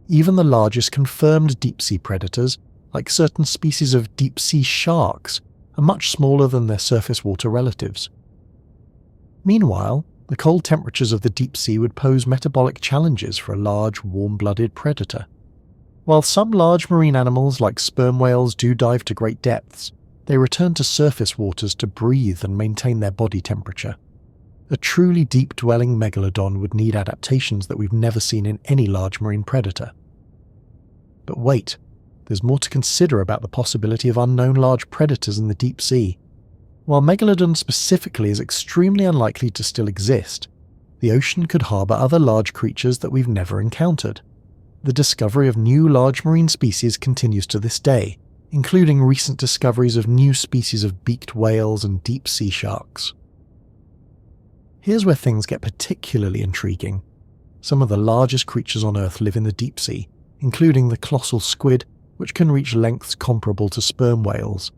Even the largest confirmed deep-sea predators, like certain species of deep-sea sharks, are much smaller than their surface water relatives. Meanwhile, the cold temperatures of the deep sea would pose metabolic challenges for a large, warm-blooded predator. While some large marine animals like sperm whales do dive to great depths, they return to surface waters to breathe and maintain their body temperature. A truly deep-dwelling megalodon would need adaptations that we've never seen in any large marine predator. But wait, there's more to consider about the possibility of unknown large predators in the deep sea. While Megalodon specifically is extremely unlikely to still exist, the ocean could harbour other large creatures that we've never encountered. The discovery of new large marine species continues to this day, including recent discoveries of new species of beaked whales and deep sea sharks. Here's where things get particularly intriguing. Some of the largest creatures on Earth live in the deep sea, including the colossal squid, which can reach lengths comparable to sperm whales.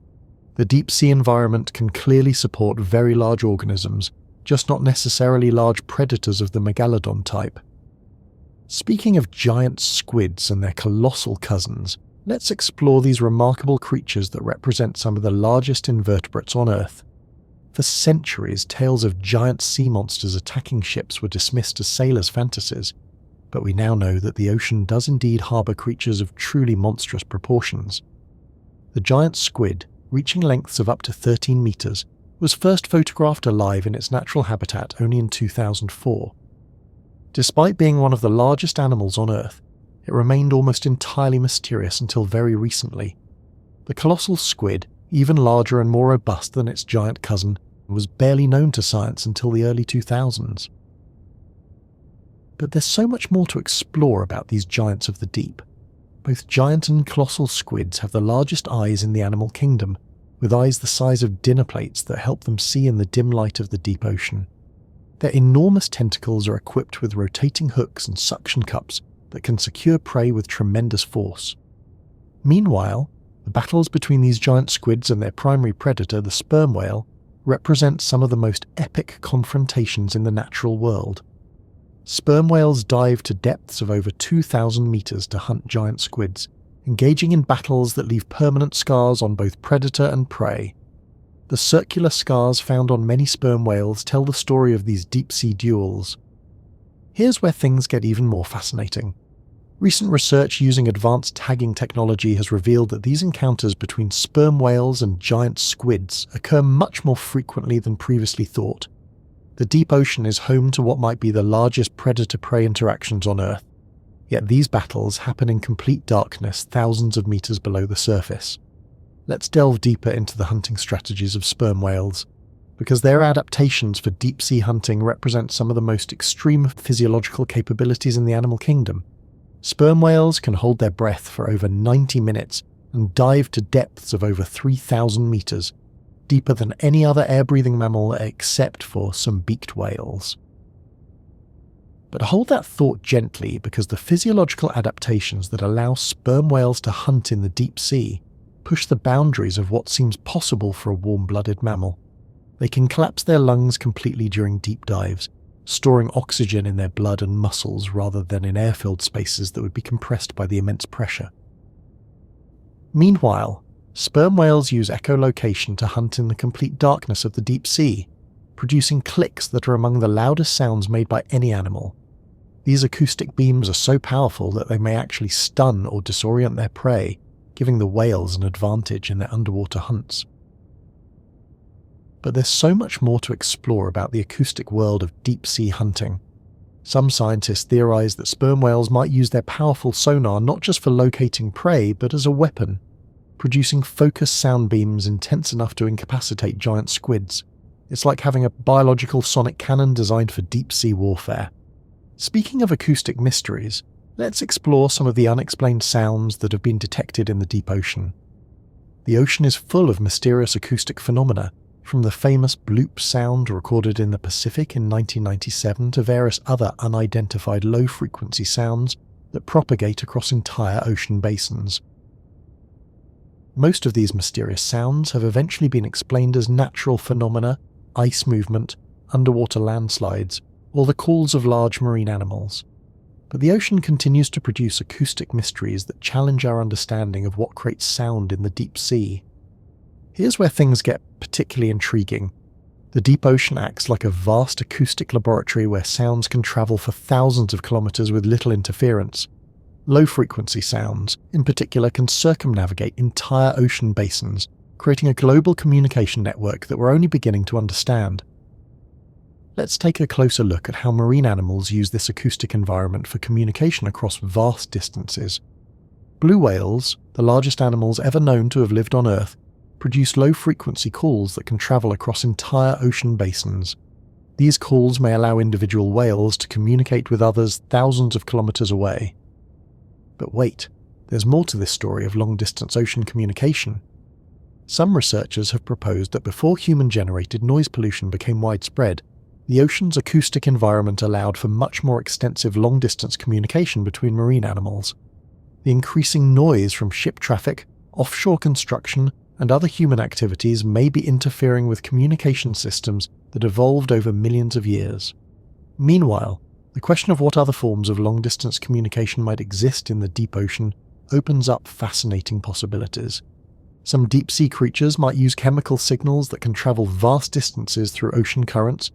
The deep sea environment can clearly support very large organisms, just not necessarily large predators of the megalodon type. Speaking of giant squids and their colossal cousins, let's explore these remarkable creatures that represent some of the largest invertebrates on Earth. For centuries, tales of giant sea monsters attacking ships were dismissed as sailors' fantasies, but we now know that the ocean does indeed harbour creatures of truly monstrous proportions. The giant squid, reaching lengths of up to 13 metres, was first photographed alive in its natural habitat only in 2004. Despite being one of the largest animals on Earth, it remained almost entirely mysterious until very recently. The colossal squid, even larger and more robust than its giant cousin, was barely known to science until the early 2000s. But there's so much more to explore about these giants of the deep. Both giant and colossal squids have the largest eyes in the animal kingdom, with eyes the size of dinner plates that help them see in the dim light of the deep ocean. Their enormous tentacles are equipped with rotating hooks and suction cups that can secure prey with tremendous force. Meanwhile, the battles between these giant squids and their primary predator, the sperm whale, represent some of the most epic confrontations in the natural world. Sperm whales dive to depths of over 2,000 meters to hunt giant squids, engaging in battles that leave permanent scars on both predator and prey. The circular scars found on many sperm whales tell the story of these deep-sea duels. Here's where things get even more fascinating. Recent research using advanced tagging technology has revealed that these encounters between sperm whales and giant squids occur much more frequently than previously thought. The deep ocean is home to what might be the largest predator-prey interactions on Earth, yet these battles happen in complete darkness thousands of meters below the surface. Let's delve deeper into the hunting strategies of sperm whales, because their adaptations for deep-sea hunting represent some of the most extreme physiological capabilities in the animal kingdom. Sperm whales can hold their breath for over 90 minutes and dive to depths of over 3,000 meters, deeper than any other air-breathing mammal except for some beaked whales. But hold that thought gently, because the physiological adaptations that allow sperm whales to hunt in the deep sea push the boundaries of what seems possible for a warm-blooded mammal. They can collapse their lungs completely during deep dives, storing oxygen in their blood and muscles rather than in air-filled spaces that would be compressed by the immense pressure. Meanwhile, sperm whales use echolocation to hunt in the complete darkness of the deep sea, producing clicks that are among the loudest sounds made by any animal. These acoustic beams are so powerful that they may actually stun or disorient their prey, giving the whales an advantage in their underwater hunts. But there's so much more to explore about the acoustic world of deep-sea hunting. Some scientists theorize that sperm whales might use their powerful sonar not just for locating prey, but as a weapon, producing focused sound beams intense enough to incapacitate giant squids. It's like having a biological sonic cannon designed for deep-sea warfare. Speaking of acoustic mysteries, let's explore some of the unexplained sounds that have been detected in the deep ocean. The ocean is full of mysterious acoustic phenomena, from the famous bloop sound recorded in the Pacific in 1997 to various other unidentified low-frequency sounds that propagate across entire ocean basins. Most of these mysterious sounds have eventually been explained as natural phenomena, ice movement, underwater landslides, or the calls of large marine animals. But the ocean continues to produce acoustic mysteries that challenge our understanding of what creates sound in the deep sea. Here's where things get particularly intriguing. The deep ocean acts like a vast acoustic laboratory where sounds can travel for thousands of kilometers with little interference. Low-frequency sounds, in particular, can circumnavigate entire ocean basins, creating a global communication network that we're only beginning to understand. Let's take a closer look at how marine animals use this acoustic environment for communication across vast distances. Blue whales, the largest animals ever known to have lived on Earth, produce low-frequency calls that can travel across entire ocean basins. These calls may allow individual whales to communicate with others thousands of kilometers away. But wait, there's more to this story of long-distance ocean communication. Some researchers have proposed that before human-generated noise pollution became widespread, the ocean's acoustic environment allowed for much more extensive long-distance communication between marine animals. The increasing noise from ship traffic, offshore construction, and other human activities may be interfering with communication systems that evolved over millions of years. Meanwhile, the question of what other forms of long-distance communication might exist in the deep ocean opens up fascinating possibilities. Some deep-sea creatures might use chemical signals that can travel vast distances through ocean currents,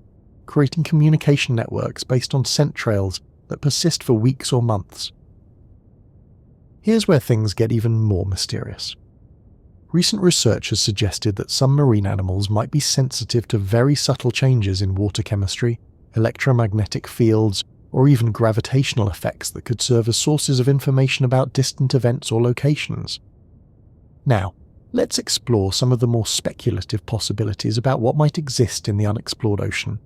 creating communication networks based on scent trails that persist for weeks or months. Here's where things get even more mysterious. Recent research has suggested that some marine animals might be sensitive to very subtle changes in water chemistry, electromagnetic fields, or even gravitational effects that could serve as sources of information about distant events or locations. Now, let's explore some of the more speculative possibilities about what might exist in the unexplored ocean,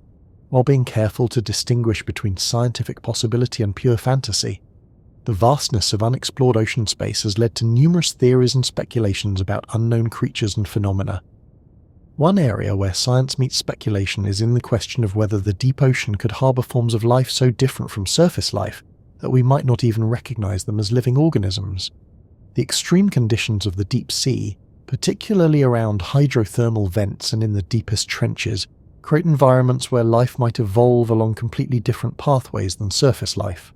while being careful to distinguish between scientific possibility and pure fantasy. The vastness of unexplored ocean space has led to numerous theories and speculations about unknown creatures and phenomena. One area where science meets speculation is in the question of whether the deep ocean could harbour forms of life so different from surface life that we might not even recognise them as living organisms. The extreme conditions of the deep sea, particularly around hydrothermal vents and in the deepest trenches, create environments where life might evolve along completely different pathways than surface life.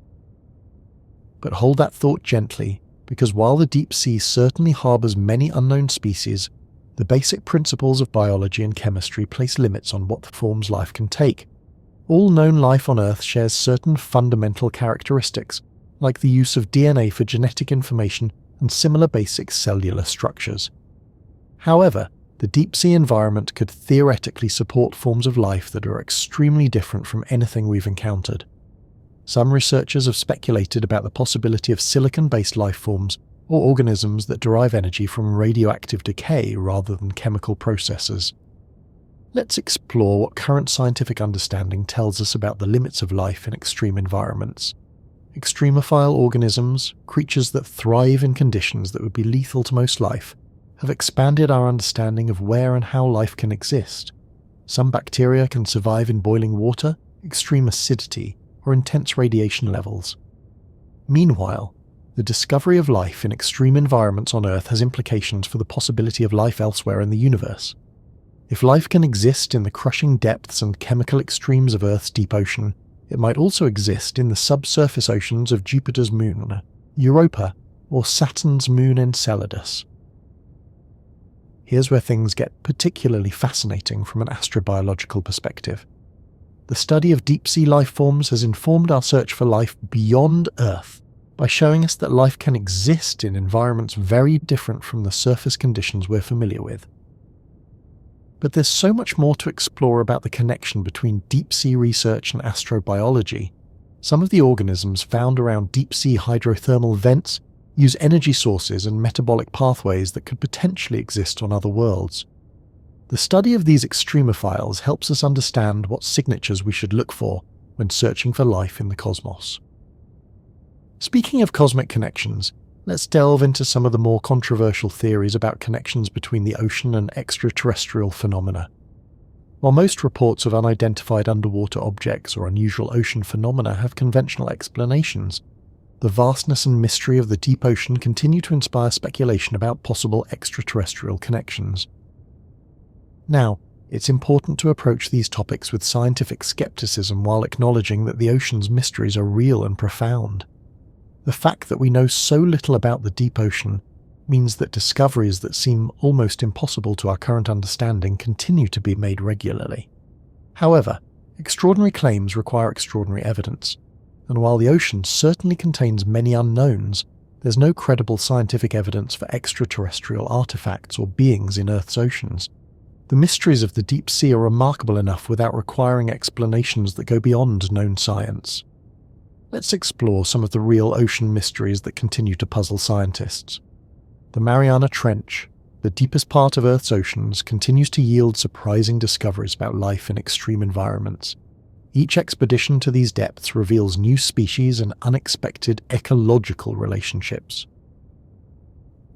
But hold that thought gently, because while the deep sea certainly harbours many unknown species, the basic principles of biology and chemistry place limits on what forms life can take. All known life on Earth shares certain fundamental characteristics, like the use of DNA for genetic information and similar basic cellular structures. However, the deep-sea environment could theoretically support forms of life that are extremely different from anything we've encountered. Some researchers have speculated about the possibility of silicon-based life forms or organisms that derive energy from radioactive decay rather than chemical processes. Let's explore what current scientific understanding tells us about the limits of life in extreme environments. Extremophile organisms, creatures that thrive in conditions that would be lethal to most life, have expanded our understanding of where and how life can exist. Some bacteria can survive in boiling water, extreme acidity, or intense radiation levels. Meanwhile, the discovery of life in extreme environments on Earth has implications for the possibility of life elsewhere in the universe. If life can exist in the crushing depths and chemical extremes of Earth's deep ocean, it might also exist in the subsurface oceans of Jupiter's moon, Europa, or Saturn's moon Enceladus. Here's where things get particularly fascinating from an astrobiological perspective. The study of deep-sea life forms has informed our search for life beyond Earth by showing us that life can exist in environments very different from the surface conditions we're familiar with. But there's so much more to explore about the connection between deep-sea research and astrobiology. Some of the organisms found around deep-sea hydrothermal vents use energy sources and metabolic pathways that could potentially exist on other worlds. The study of these extremophiles helps us understand what signatures we should look for when searching for life in the cosmos. Speaking of cosmic connections, let's delve into some of the more controversial theories about connections between the ocean and extraterrestrial phenomena. While most reports of unidentified underwater objects or unusual ocean phenomena have conventional explanations, the vastness and mystery of the deep ocean continue to inspire speculation about possible extraterrestrial connections. Now, it's important to approach these topics with scientific skepticism while acknowledging that the ocean's mysteries are real and profound. The fact that we know so little about the deep ocean means that discoveries that seem almost impossible to our current understanding continue to be made regularly. However, extraordinary claims require extraordinary evidence, and while the ocean certainly contains many unknowns, there's no credible scientific evidence for extraterrestrial artifacts or beings in Earth's oceans. The mysteries of the deep sea are remarkable enough without requiring explanations that go beyond known science. Let's explore some of the real ocean mysteries that continue to puzzle scientists. The Mariana Trench, the deepest part of Earth's oceans, continues to yield surprising discoveries about life in extreme environments. Each expedition to these depths reveals new species and unexpected ecological relationships.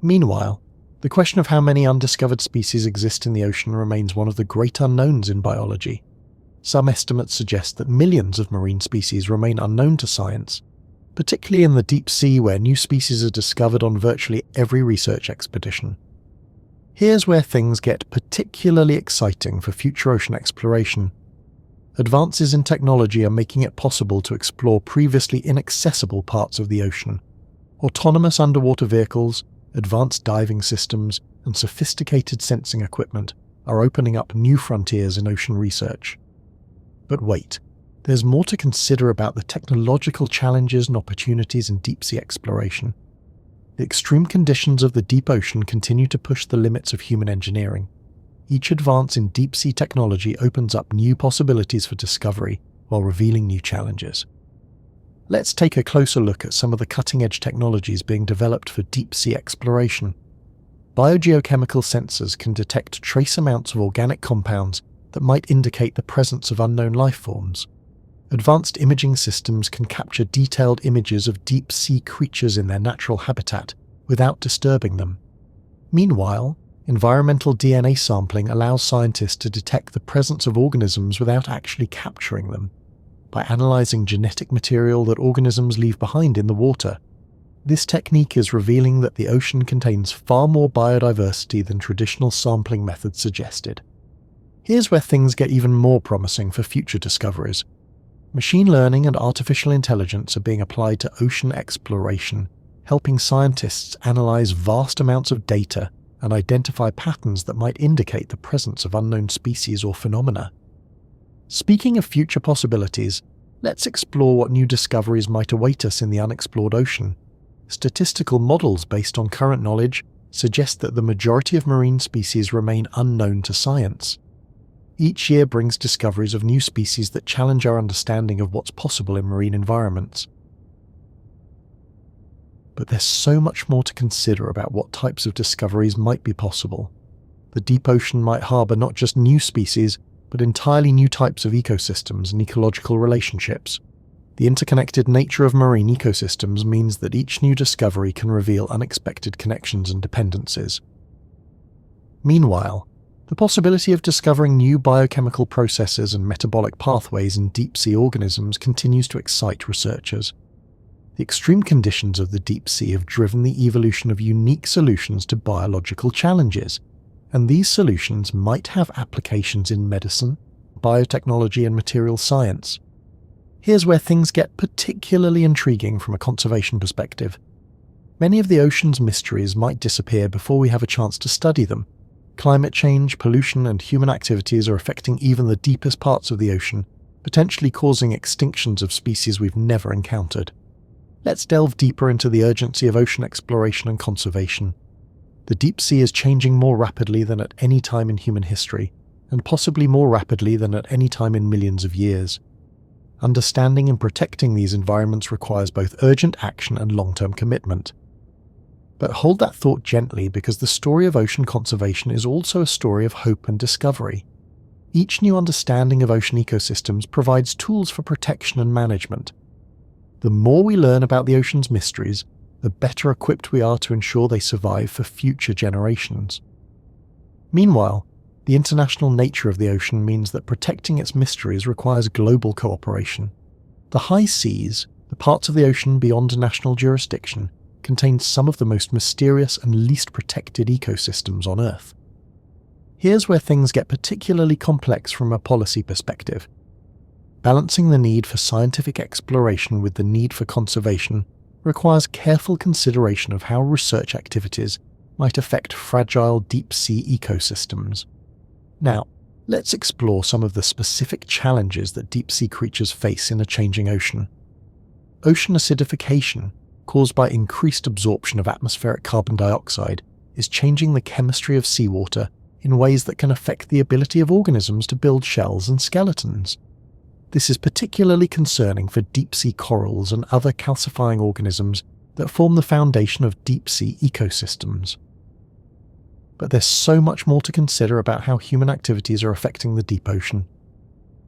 Meanwhile, the question of how many undiscovered species exist in the ocean remains one of the great unknowns in biology. Some estimates suggest that millions of marine species remain unknown to science, particularly in the deep sea where new species are discovered on virtually every research expedition. Here's where things get particularly exciting for future ocean exploration. Advances in technology are making it possible to explore previously inaccessible parts of the ocean. Autonomous underwater vehicles, advanced diving systems, and sophisticated sensing equipment are opening up new frontiers in ocean research. But wait, there's more to consider about the technological challenges and opportunities in deep-sea exploration. The extreme conditions of the deep ocean continue to push the limits of human engineering. Each advance in deep-sea technology opens up new possibilities for discovery while revealing new challenges. Let's take a closer look at some of the cutting-edge technologies being developed for deep-sea exploration. Biogeochemical sensors can detect trace amounts of organic compounds that might indicate the presence of unknown life forms. Advanced imaging systems can capture detailed images of deep-sea creatures in their natural habitat without disturbing them. Meanwhile, environmental DNA sampling allows scientists to detect the presence of organisms without actually capturing them. By analyzing genetic material that organisms leave behind in the water, this technique is revealing that the ocean contains far more biodiversity than traditional sampling methods suggested. Here's where things get even more promising for future discoveries. Machine learning and artificial intelligence are being applied to ocean exploration, helping scientists analyze vast amounts of data and identify patterns that might indicate the presence of unknown species or phenomena. Speaking of future possibilities, let's explore what new discoveries might await us in the unexplored ocean. Statistical models based on current knowledge suggest that the majority of marine species remain unknown to science. Each year brings discoveries of new species that challenge our understanding of what's possible in marine environments. But there's so much more to consider about what types of discoveries might be possible. The deep ocean might harbour not just new species, but entirely new types of ecosystems and ecological relationships. The interconnected nature of marine ecosystems means that each new discovery can reveal unexpected connections and dependencies. Meanwhile, the possibility of discovering new biochemical processes and metabolic pathways in deep-sea organisms continues to excite researchers. The extreme conditions of the deep sea have driven the evolution of unique solutions to biological challenges, and these solutions might have applications in medicine, biotechnology, and material science. Here's where things get particularly intriguing from a conservation perspective. Many of the ocean's mysteries might disappear before we have a chance to study them. Climate change, pollution, and human activities are affecting even the deepest parts of the ocean, potentially causing extinctions of species we've never encountered. Let's delve deeper into the urgency of ocean exploration and conservation. The deep sea is changing more rapidly than at any time in human history, and possibly more rapidly than at any time in millions of years. Understanding and protecting these environments requires both urgent action and long-term commitment. But hold that thought gently, because the story of ocean conservation is also a story of hope and discovery. Each new understanding of ocean ecosystems provides tools for protection and management. The more we learn about the ocean's mysteries, the better equipped we are to ensure they survive for future generations. Meanwhile, the international nature of the ocean means that protecting its mysteries requires global cooperation. The high seas, the parts of the ocean beyond national jurisdiction, contain some of the most mysterious and least protected ecosystems on Earth. Here's where things get particularly complex from a policy perspective. Balancing the need for scientific exploration with the need for conservation requires careful consideration of how research activities might affect fragile deep-sea ecosystems. Now, let's explore some of the specific challenges that deep-sea creatures face in a changing ocean. Ocean acidification, caused by increased absorption of atmospheric carbon dioxide, is changing the chemistry of seawater in ways that can affect the ability of organisms to build shells and skeletons. This is particularly concerning for deep-sea corals and other calcifying organisms that form the foundation of deep-sea ecosystems. But there's so much more to consider about how human activities are affecting the deep ocean.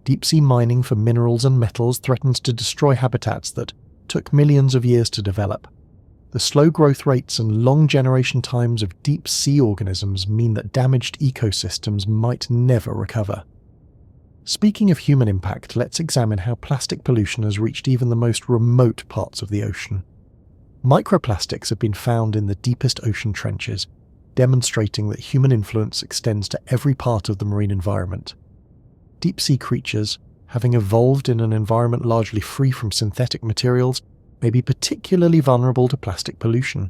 Deep-sea mining for minerals and metals threatens to destroy habitats that took millions of years to develop. The slow growth rates and long generation times of deep-sea organisms mean that damaged ecosystems might never recover. Speaking of human impact, let's examine how plastic pollution has reached even the most remote parts of the ocean. Microplastics have been found in the deepest ocean trenches, demonstrating that human influence extends to every part of the marine environment. Deep-sea creatures, having evolved in an environment largely free from synthetic materials, may be particularly vulnerable to plastic pollution.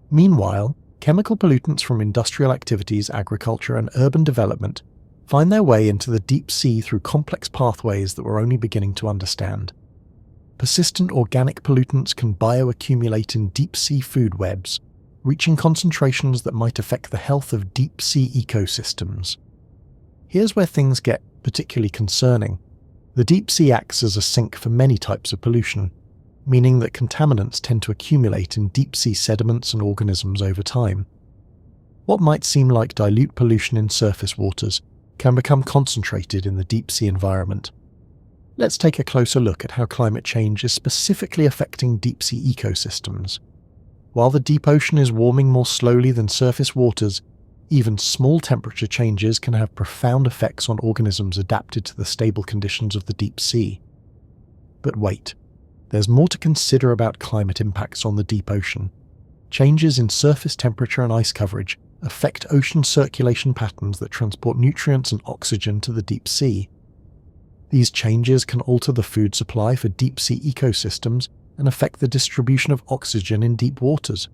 Meanwhile, chemical pollutants from industrial activities, agriculture, and urban development find their way into the deep sea through complex pathways that we're only beginning to understand. Persistent organic pollutants can bioaccumulate in deep-sea food webs, reaching concentrations that might affect the health of deep-sea ecosystems. Here's where things get particularly concerning. The deep sea acts as a sink for many types of pollution, meaning that contaminants tend to accumulate in deep-sea sediments and organisms over time. What might seem like dilute pollution in surface waters can become concentrated in the deep-sea environment. Let's take a closer look at how climate change is specifically affecting deep-sea ecosystems. While the deep ocean is warming more slowly than surface waters, even small temperature changes can have profound effects on organisms adapted to the stable conditions of the deep sea. But wait, there's more to consider about climate impacts on the deep ocean. Changes in surface temperature and ice coverage affect ocean circulation patterns that transport nutrients and oxygen to the deep sea. These changes can alter the food supply for deep-sea ecosystems and affect the distribution of oxygen in deep waters.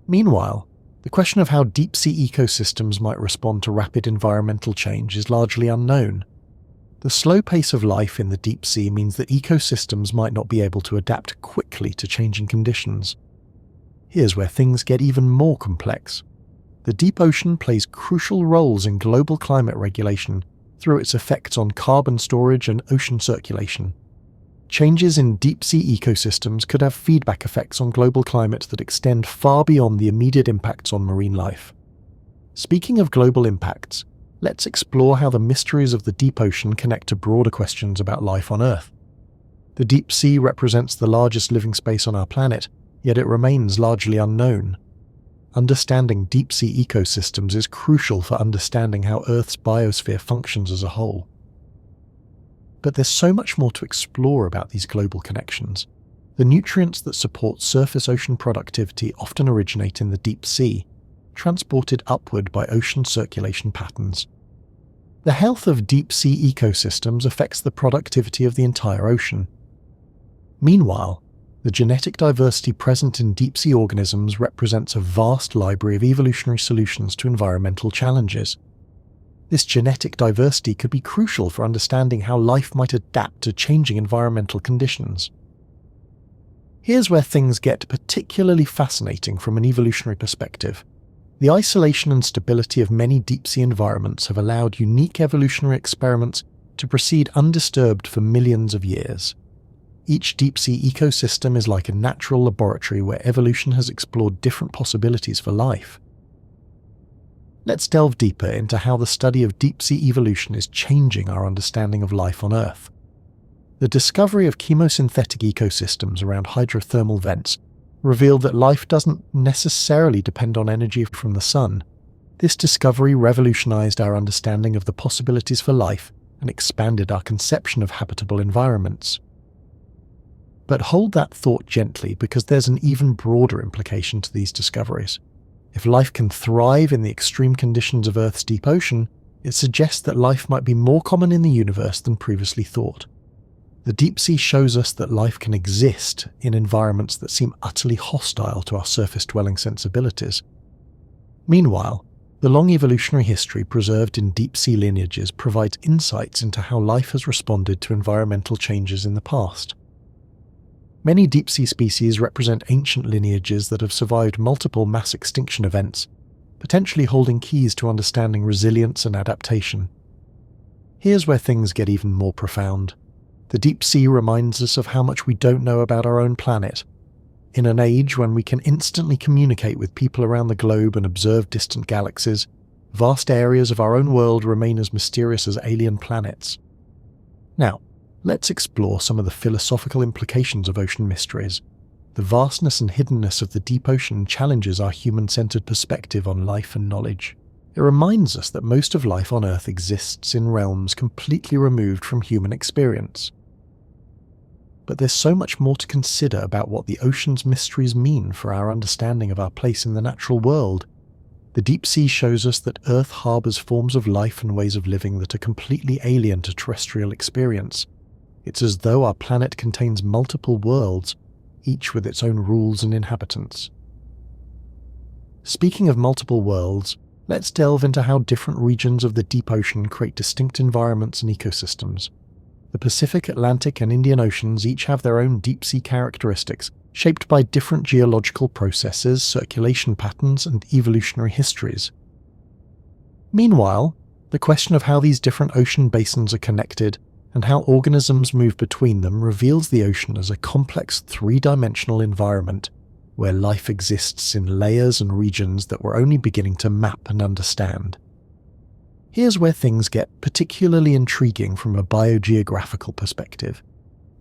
Meanwhile, the question of how deep-sea ecosystems might respond to rapid environmental change is largely unknown. The slow pace of life in the deep sea means that ecosystems might not be able to adapt quickly to changing conditions. Here's where things get even more complex. The deep ocean plays crucial roles in global climate regulation through its effects on carbon storage and ocean circulation. Changes in deep-sea ecosystems could have feedback effects on global climate that extend far beyond the immediate impacts on marine life. Speaking of global impacts, let's explore how the mysteries of the deep ocean connect to broader questions about life on Earth. The deep sea represents the largest living space on our planet, yet it remains largely unknown. Understanding deep-sea ecosystems is crucial for understanding how Earth's biosphere functions as a whole. But there's so much more to explore about these global connections. The nutrients that support surface ocean productivity often originate in the deep sea, transported upward by ocean circulation patterns. The health of deep-sea ecosystems affects the productivity of the entire ocean. Meanwhile, the genetic diversity present in deep-sea organisms represents a vast library of evolutionary solutions to environmental challenges. This genetic diversity could be crucial for understanding how life might adapt to changing environmental conditions. Here's where things get particularly fascinating from an evolutionary perspective. The isolation and stability of many deep-sea environments have allowed unique evolutionary experiments to proceed undisturbed for millions of years. Each deep-sea ecosystem is like a natural laboratory where evolution has explored different possibilities for life. Let's delve deeper into how the study of deep-sea evolution is changing our understanding of life on Earth. The discovery of chemosynthetic ecosystems around hydrothermal vents revealed that life doesn't necessarily depend on energy from the sun. This discovery revolutionized our understanding of the possibilities for life and expanded our conception of habitable environments. But hold that thought gently, because there's an even broader implication to these discoveries. If life can thrive in the extreme conditions of Earth's deep ocean, it suggests that life might be more common in the universe than previously thought. The deep sea shows us that life can exist in environments that seem utterly hostile to our surface-dwelling sensibilities. Meanwhile, the long evolutionary history preserved in deep-sea lineages provides insights into how life has responded to environmental changes in the past. Many deep-sea species represent ancient lineages that have survived multiple mass extinction events, potentially holding keys to understanding resilience and adaptation. Here's where things get even more profound. The deep sea reminds us of how much we don't know about our own planet. In an age when we can instantly communicate with people around the globe and observe distant galaxies, vast areas of our own world remain as mysterious as alien planets. Now, let's explore some of the philosophical implications of ocean mysteries. The vastness and hiddenness of the deep ocean challenges our human-centered perspective on life and knowledge. It reminds us that most of life on Earth exists in realms completely removed from human experience. But there's so much more to consider about what the ocean's mysteries mean for our understanding of our place in the natural world. The deep sea shows us that Earth harbours forms of life and ways of living that are completely alien to terrestrial experience. It's as though our planet contains multiple worlds, each with its own rules and inhabitants. Speaking of multiple worlds, let's delve into how different regions of the deep ocean create distinct environments and ecosystems. The Pacific, Atlantic, and Indian Oceans each have their own deep-sea characteristics, shaped by different geological processes, circulation patterns, and evolutionary histories. Meanwhile, the question of how these different ocean basins are connected and how organisms move between them reveals the ocean as a complex three-dimensional environment where life exists in layers and regions that we're only beginning to map and understand. Here's where things get particularly intriguing from a biogeographical perspective.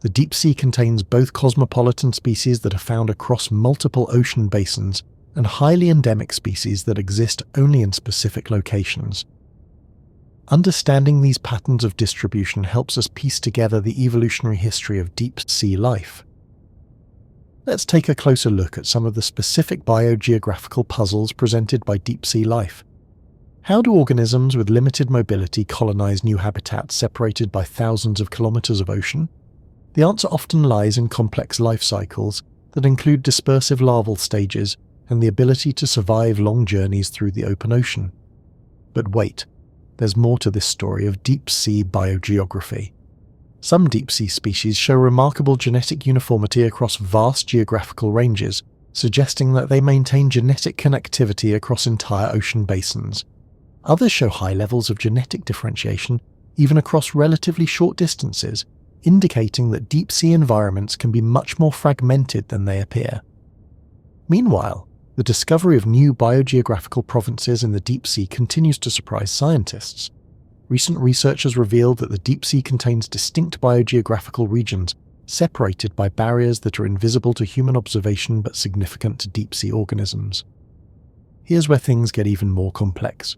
The deep sea contains both cosmopolitan species that are found across multiple ocean basins and highly endemic species that exist only in specific locations. Understanding these patterns of distribution helps us piece together the evolutionary history of deep sea life. Let's take a closer look at some of the specific biogeographical puzzles presented by deep sea life. How do organisms with limited mobility colonize new habitats separated by thousands of kilometers of ocean? The answer often lies in complex life cycles that include dispersive larval stages and the ability to survive long journeys through the open ocean. But wait, there's more to this story of deep-sea biogeography. Some deep-sea species show remarkable genetic uniformity across vast geographical ranges, suggesting that they maintain genetic connectivity across entire ocean basins. Others show high levels of genetic differentiation, even across relatively short distances, indicating that deep-sea environments can be much more fragmented than they appear. Meanwhile, the discovery of new biogeographical provinces in the deep sea continues to surprise scientists. Recent research has revealed that the deep sea contains distinct biogeographical regions, separated by barriers that are invisible to human observation but significant to deep-sea organisms. Here's where things get even more complex.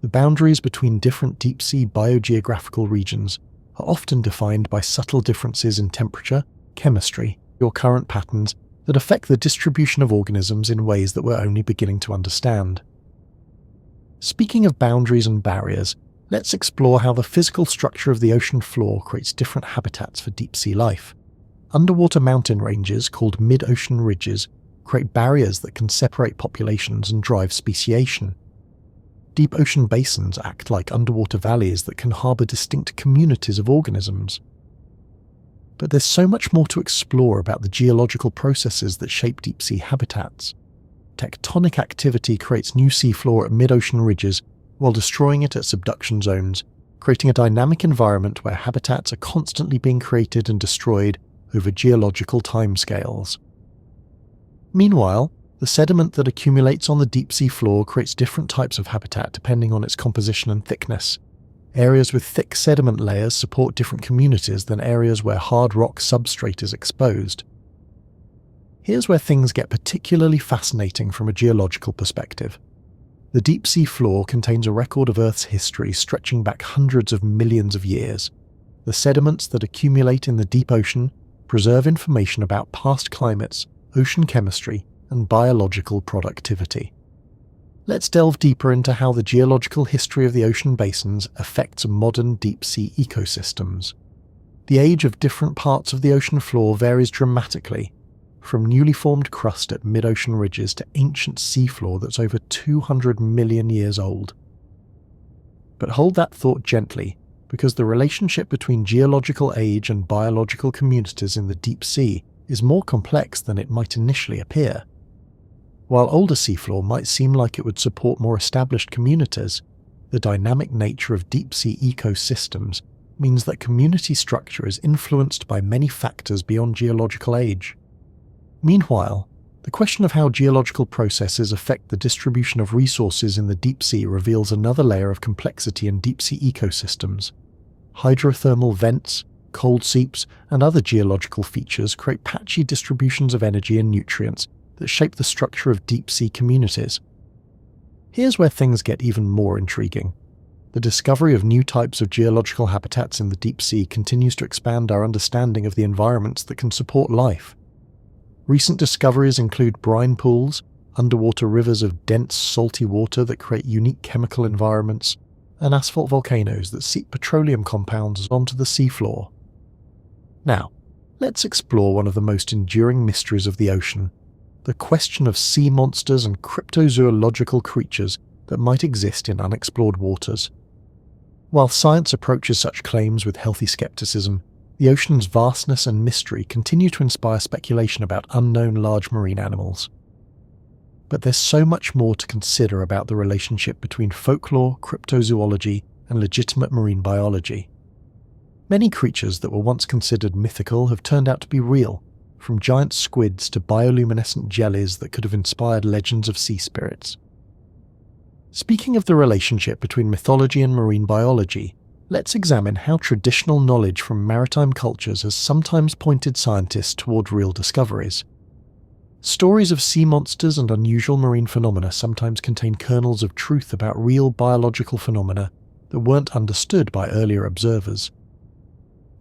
The boundaries between different deep-sea biogeographical regions are often defined by subtle differences in temperature, chemistry, or current patterns that affect the distribution of organisms in ways that we're only beginning to understand. Speaking of boundaries and barriers, let's explore how the physical structure of the ocean floor creates different habitats for deep-sea life. Underwater mountain ranges, called mid-ocean ridges, create barriers that can separate populations and drive speciation. Deep ocean basins act like underwater valleys that can harbour distinct communities of organisms. But there's so much more to explore about the geological processes that shape deep-sea habitats. tectonic activity creates new seafloor at mid-ocean ridges while destroying it at subduction zones, creating a dynamic environment where habitats are constantly being created and destroyed over geological timescales. Meanwhile, the sediment that accumulates on the deep sea floor creates different types of habitat depending on its composition and thickness. Areas with thick sediment layers support different communities than areas where hard rock substrate is exposed. Here's where things get particularly fascinating from a geological perspective. The deep sea floor contains a record of Earth's history stretching back hundreds of millions of years. The sediments that accumulate in the deep ocean preserve information about past climates, ocean chemistry, and biological productivity. Let's delve deeper into how the geological history of the ocean basins affects modern deep-sea ecosystems. The age of different parts of the ocean floor varies dramatically, from newly formed crust at mid-ocean ridges to ancient seafloor that's over 200 million years old. But hold that thought gently, because the relationship between geological age and biological communities in the deep sea is more complex than it might initially appear. While older seafloor might seem like it would support more established communities, the dynamic nature of deep-sea ecosystems means that community structure is influenced by many factors beyond geological age. Meanwhile, the question of how geological processes affect the distribution of resources in the deep sea reveals another layer of complexity in deep-sea ecosystems. Hydrothermal vents, cold seeps, and other geological features create patchy distributions of energy and nutrients that shape the structure of deep-sea communities. Here's where things get even more intriguing. The discovery of new types of geological habitats in the deep sea continues to expand our understanding of the environments that can support life. Recent discoveries include brine pools, underwater rivers of dense, salty water that create unique chemical environments, and asphalt volcanoes that seep petroleum compounds onto the seafloor. Now, let's explore one of the most enduring mysteries of the ocean: the question of sea monsters and cryptozoological creatures that might exist in unexplored waters. While science approaches such claims with healthy skepticism, the ocean's vastness and mystery continue to inspire speculation about unknown large marine animals. But there's so much more to consider about the relationship between folklore, cryptozoology, and legitimate marine biology. Many creatures that were once considered mythical have turned out to be real, from giant squids to bioluminescent jellies that could have inspired legends of sea spirits. Speaking of the relationship between mythology and marine biology, let's examine how traditional knowledge from maritime cultures has sometimes pointed scientists toward real discoveries. Stories of sea monsters and unusual marine phenomena sometimes contain kernels of truth about real biological phenomena that weren't understood by earlier observers.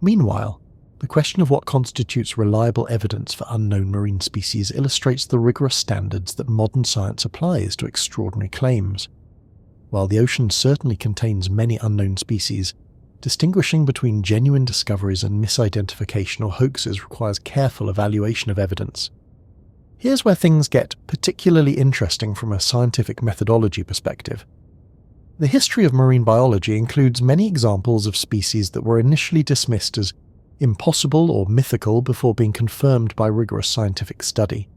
Meanwhile, the question of what constitutes reliable evidence for unknown marine species illustrates the rigorous standards that modern science applies to extraordinary claims. While the ocean certainly contains many unknown species, distinguishing between genuine discoveries and misidentification or hoaxes requires careful evaluation of evidence. Here's where things get particularly interesting from a scientific methodology perspective. The history of marine biology includes many examples of species that were initially dismissed as impossible or mythical before being confirmed by rigorous scientific study.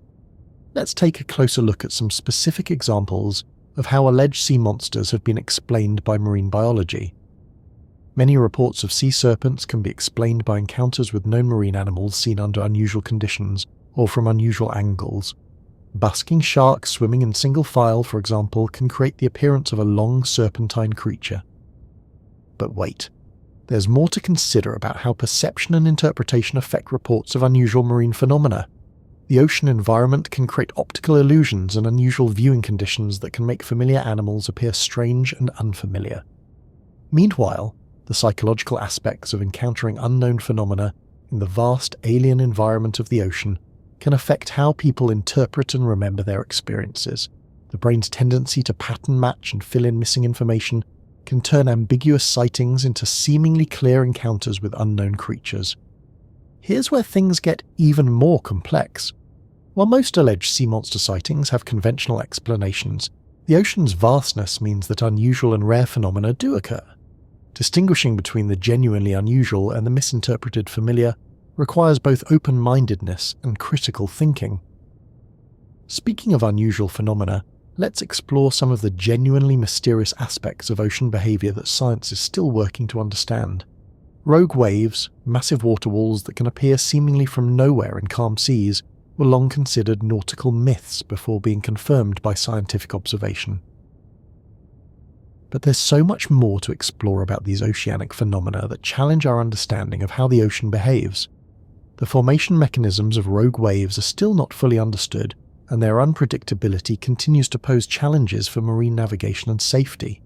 Let's take a closer look at some specific examples of how alleged sea monsters have been explained by marine biology. Many reports of sea serpents can be explained by encounters with known marine animals seen under unusual conditions or from unusual angles. Basking sharks swimming in single file, for example, can create the appearance of a long serpentine creature. But wait. There's more to consider about how perception and interpretation affect reports of unusual marine phenomena. The ocean environment can create optical illusions and unusual viewing conditions that can make familiar animals appear strange and unfamiliar. Meanwhile, the psychological aspects of encountering unknown phenomena in the vast alien environment of the ocean can affect how people interpret and remember their experiences. The brain's tendency to pattern match and fill in missing information can turn ambiguous sightings into seemingly clear encounters with unknown creatures. Here's where things get even more complex. While most alleged sea monster sightings have conventional explanations, the ocean's vastness means that unusual and rare phenomena do occur. Distinguishing between the genuinely unusual and the misinterpreted familiar requires both open-mindedness and critical thinking. Speaking of unusual phenomena, let's explore some of the genuinely mysterious aspects of ocean behaviour that science is still working to understand. Rogue waves, massive water walls that can appear seemingly from nowhere in calm seas, were long considered nautical myths before being confirmed by scientific observation. But there's so much more to explore about these oceanic phenomena that challenge our understanding of how the ocean behaves. The formation mechanisms of rogue waves are still not fully understood, and their unpredictability continues to pose challenges for marine navigation and safety.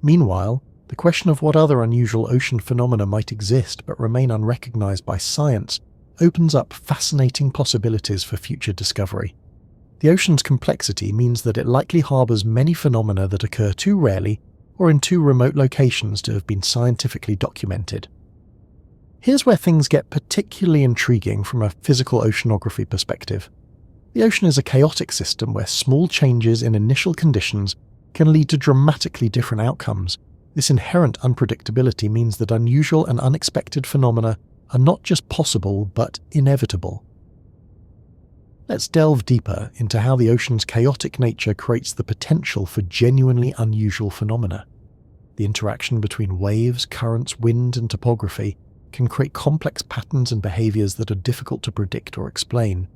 Meanwhile, the question of what other unusual ocean phenomena might exist but remain unrecognized by science opens up fascinating possibilities for future discovery. The ocean's complexity means that it likely harbours many phenomena that occur too rarely or in too remote locations to have been scientifically documented. Here's where things get particularly intriguing from a physical oceanography perspective. The ocean is a chaotic system where small changes in initial conditions can lead to dramatically different outcomes. This inherent unpredictability means that unusual and unexpected phenomena are not just possible but inevitable. Let's delve deeper into how the ocean's chaotic nature creates the potential for genuinely unusual phenomena. The interaction between waves, currents, wind, and topography can create complex patterns and behaviours that are difficult to predict or explain.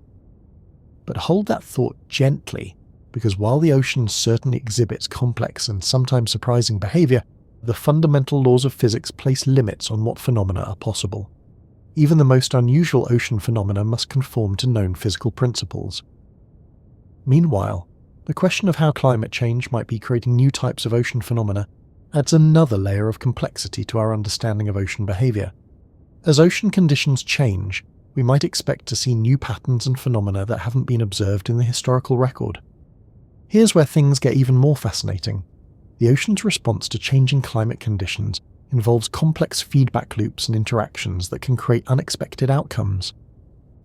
But hold that thought gently, because while the ocean certainly exhibits complex and sometimes surprising behaviour, the fundamental laws of physics place limits on what phenomena are possible. Even the most unusual ocean phenomena must conform to known physical principles. Meanwhile, the question of how climate change might be creating new types of ocean phenomena adds another layer of complexity to our understanding of ocean behaviour. As ocean conditions change, we might expect to see new patterns and phenomena that haven't been observed in the historical record. Here's where things get even more fascinating. The ocean's response to changing climate conditions involves complex feedback loops and interactions that can create unexpected outcomes.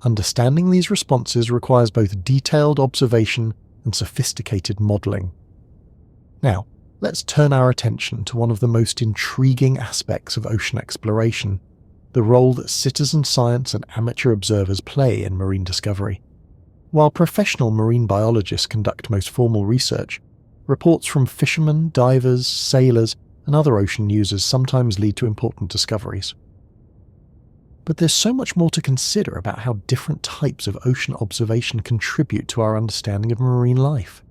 Understanding these responses requires both detailed observation and sophisticated modelling. Now, let's turn our attention to one of the most intriguing aspects of ocean exploration, the role that citizen science and amateur observers play in marine discovery. While professional marine biologists conduct most formal research, reports from fishermen, divers, sailors, and other ocean users sometimes lead to important discoveries. But there's so much more to consider about how different types of ocean observation contribute to our understanding of marine life.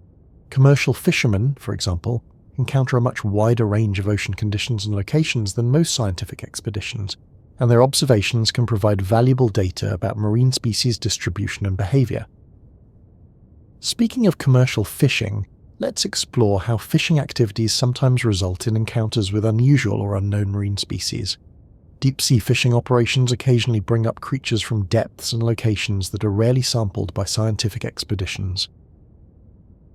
Commercial fishermen, for example, encounter a much wider range of ocean conditions and locations than most scientific expeditions, and their observations can provide valuable data about marine species distribution and behaviour. Speaking of commercial fishing, let's explore how fishing activities sometimes result in encounters with unusual or unknown marine species. Deep-sea fishing operations occasionally bring up creatures from depths and locations that are rarely sampled by scientific expeditions.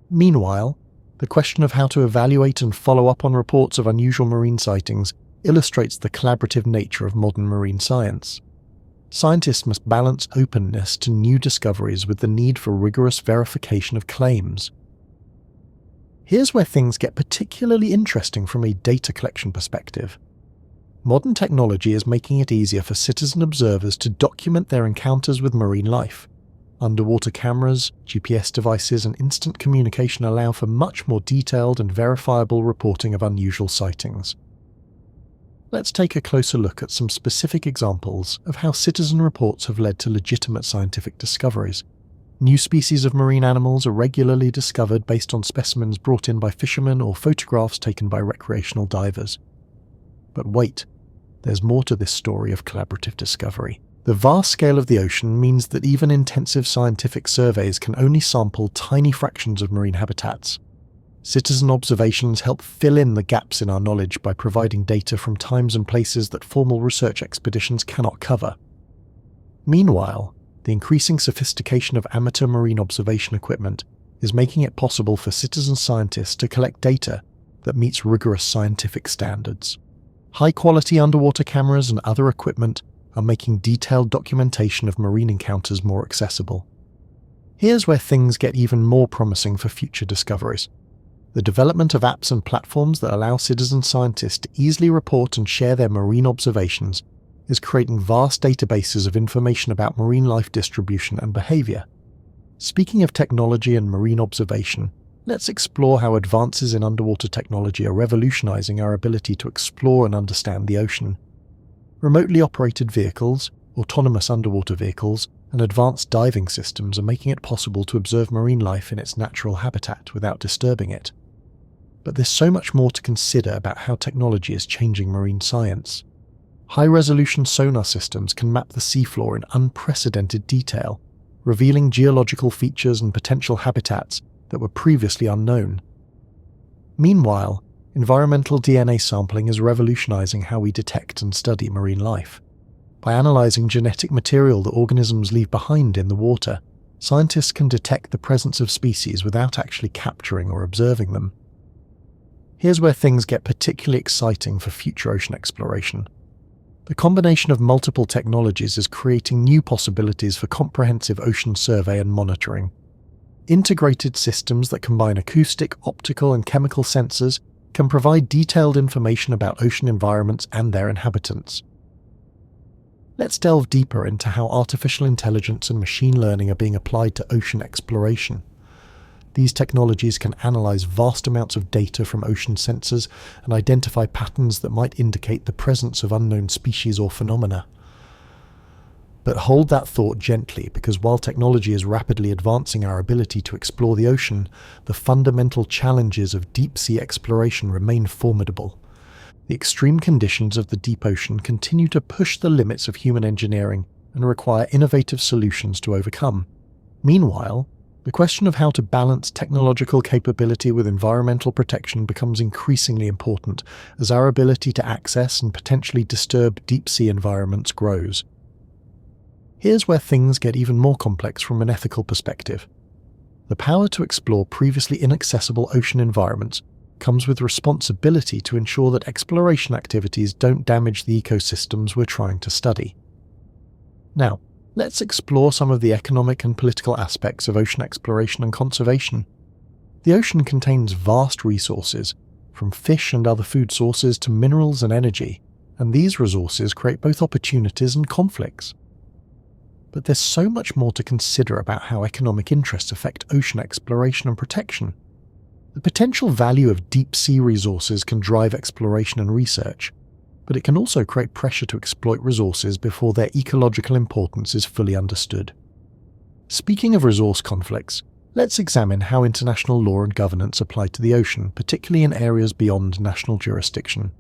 Meanwhile, the question of how to evaluate and follow up on reports of unusual marine sightings illustrates the collaborative nature of modern marine science. Scientists must balance openness to new discoveries with the need for rigorous verification of claims. Here's where things get particularly interesting from a data collection perspective. Modern technology is making it easier for citizen observers to document their encounters with marine life. Underwater cameras, GPS devices, and instant communication allow for much more detailed and verifiable reporting of unusual sightings. Let's take a closer look at some specific examples of how citizen reports have led to legitimate scientific discoveries. New species of marine animals are regularly discovered based on specimens brought in by fishermen or photographs taken by recreational divers. But wait, there's more to this story of collaborative discovery. The vast scale of the ocean means that even intensive scientific surveys can only sample tiny fractions of marine habitats. Citizen observations help fill in the gaps in our knowledge by providing data from times and places that formal research expeditions cannot cover. Meanwhile, the increasing sophistication of amateur marine observation equipment is making it possible for citizen scientists to collect data that meets rigorous scientific standards. High-quality underwater cameras and other equipment are making detailed documentation of marine encounters more accessible. Here's where things get even more promising for future discoveries. The development of apps and platforms that allow citizen scientists to easily report and share their marine observations is creating vast databases of information about marine life distribution and behaviour. Speaking of technology and marine observation, let's explore how advances in underwater technology are revolutionizing our ability to explore and understand the ocean. Remotely operated vehicles, autonomous underwater vehicles, and advanced diving systems are making it possible to observe marine life in its natural habitat without disturbing it. But there's so much more to consider about how technology is changing marine science. High-resolution sonar systems can map the seafloor in unprecedented detail, revealing geological features and potential habitats that were previously unknown. Meanwhile, environmental DNA sampling is revolutionizing how we detect and study marine life. By analyzing genetic material that organisms leave behind in the water, scientists can detect the presence of species without actually capturing or observing them. Here's where things get particularly exciting for future ocean exploration. The combination of multiple technologies is creating new possibilities for comprehensive ocean survey and monitoring. Integrated systems that combine acoustic, optical, and chemical sensors can provide detailed information about ocean environments and their inhabitants. Let's delve deeper into how artificial intelligence and machine learning are being applied to ocean exploration. These technologies can analyze vast amounts of data from ocean sensors and identify patterns that might indicate the presence of unknown species or phenomena. But hold that thought gently, because while technology is rapidly advancing our ability to explore the ocean, the fundamental challenges of deep-sea exploration remain formidable. The extreme conditions of the deep ocean continue to push the limits of human engineering and require innovative solutions to overcome. Meanwhile, the question of how to balance technological capability with environmental protection becomes increasingly important as our ability to access and potentially disturb deep-sea environments grows. Here's where things get even more complex from an ethical perspective. The power to explore previously inaccessible ocean environments comes with responsibility to ensure that exploration activities don't damage the ecosystems we're trying to study. Now, let's explore some of the economic and political aspects of ocean exploration and conservation. The ocean contains vast resources, from fish and other food sources to minerals and energy, and these resources create both opportunities and conflicts. But there's so much more to consider about how economic interests affect ocean exploration and protection. The potential value of deep-sea resources can drive exploration and research, but it can also create pressure to exploit resources before their ecological importance is fully understood. Speaking of resource conflicts, let's examine how international law and governance apply to the ocean, particularly in areas beyond national jurisdiction.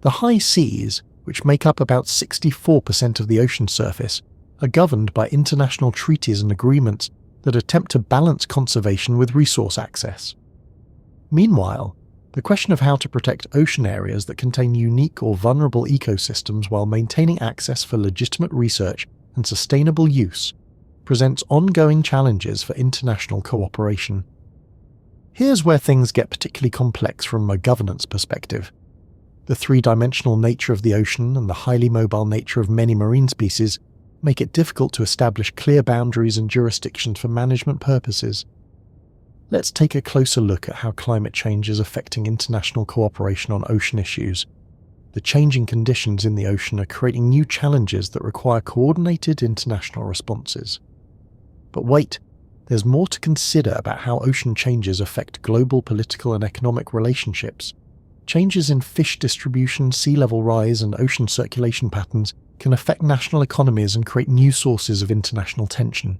The high seas, which make up about 64% of the ocean surface, are governed by international treaties and agreements that attempt to balance conservation with resource access. Meanwhile, the question of how to protect ocean areas that contain unique or vulnerable ecosystems while maintaining access for legitimate research and sustainable use presents ongoing challenges for international cooperation. Here's where things get particularly complex from a governance perspective. The three-dimensional nature of the ocean and the highly mobile nature of many marine species make it difficult to establish clear boundaries and jurisdictions for management purposes. Let's take a closer look at how climate change is affecting international cooperation on ocean issues. The changing conditions in the ocean are creating new challenges that require coordinated international responses. But wait, there's more to consider about how ocean changes affect global political and economic relationships. Changes in fish distribution, sea level rise, and ocean circulation patterns can affect national economies and create new sources of international tension.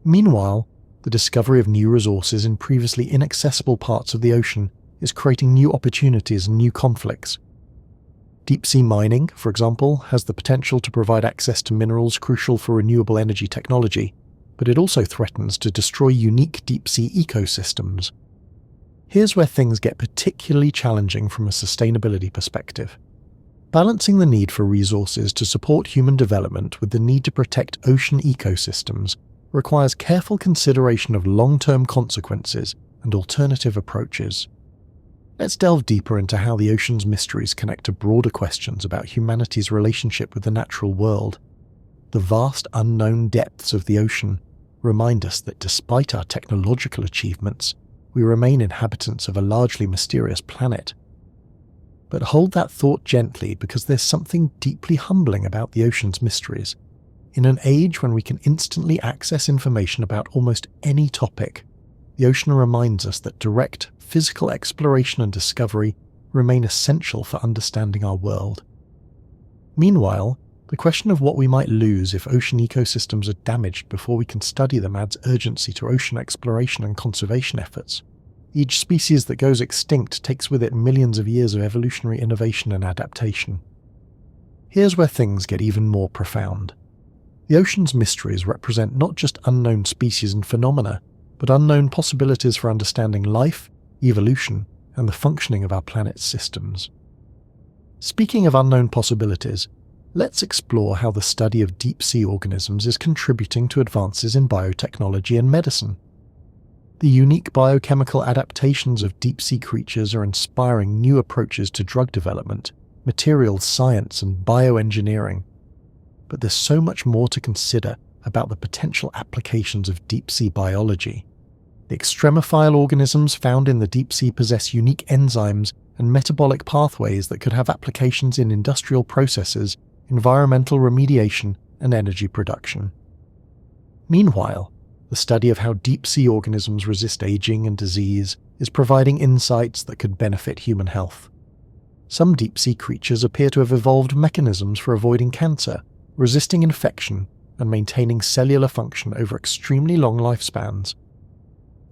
Meanwhile, the discovery of new resources in previously inaccessible parts of the ocean is creating new opportunities and new conflicts. Deep-sea mining, for example, has the potential to provide access to minerals crucial for renewable energy technology, but it also threatens to destroy unique deep-sea ecosystems. Here's where things get particularly challenging from a sustainability perspective. Balancing the need for resources to support human development with the need to protect ocean ecosystems requires careful consideration of long-term consequences and alternative approaches. Let's delve deeper into how the ocean's mysteries connect to broader questions about humanity's relationship with the natural world. The vast unknown depths of the ocean remind us that despite our technological achievements, we remain inhabitants of a largely mysterious planet. But hold that thought gently, because there's something deeply humbling about the ocean's mysteries. In an age when we can instantly access information about almost any topic, the ocean reminds us that direct physical exploration and discovery remain essential for understanding our world. Meanwhile, the question of what we might lose if ocean ecosystems are damaged before we can study them adds urgency to ocean exploration and conservation efforts. Each species that goes extinct takes with it millions of years of evolutionary innovation and adaptation. Here's where things get even more profound. The ocean's mysteries represent not just unknown species and phenomena, but unknown possibilities for understanding life, evolution, and the functioning of our planet's systems. Speaking of unknown possibilities, let's explore how the study of deep-sea organisms is contributing to advances in biotechnology and medicine. The unique biochemical adaptations of deep-sea creatures are inspiring new approaches to drug development, materials science, and bioengineering. But there's so much more to consider about the potential applications of deep-sea biology. The extremophile organisms found in the deep sea possess unique enzymes and metabolic pathways that could have applications in industrial processes, environmental remediation, and energy production. Meanwhile, the study of how deep-sea organisms resist aging and disease is providing insights that could benefit human health. Some deep-sea creatures appear to have evolved mechanisms for avoiding cancer, resisting infection, and maintaining cellular function over extremely long lifespans.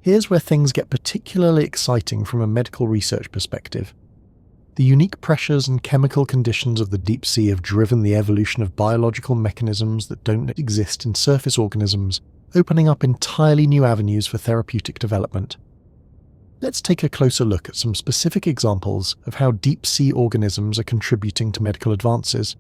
Here's where things get particularly exciting from a medical research perspective. The unique pressures and chemical conditions of the deep sea have driven the evolution of biological mechanisms that don't exist in surface organisms, opening up entirely new avenues for therapeutic development. Let's take a closer look at some specific examples of how deep-sea organisms are contributing to medical advances.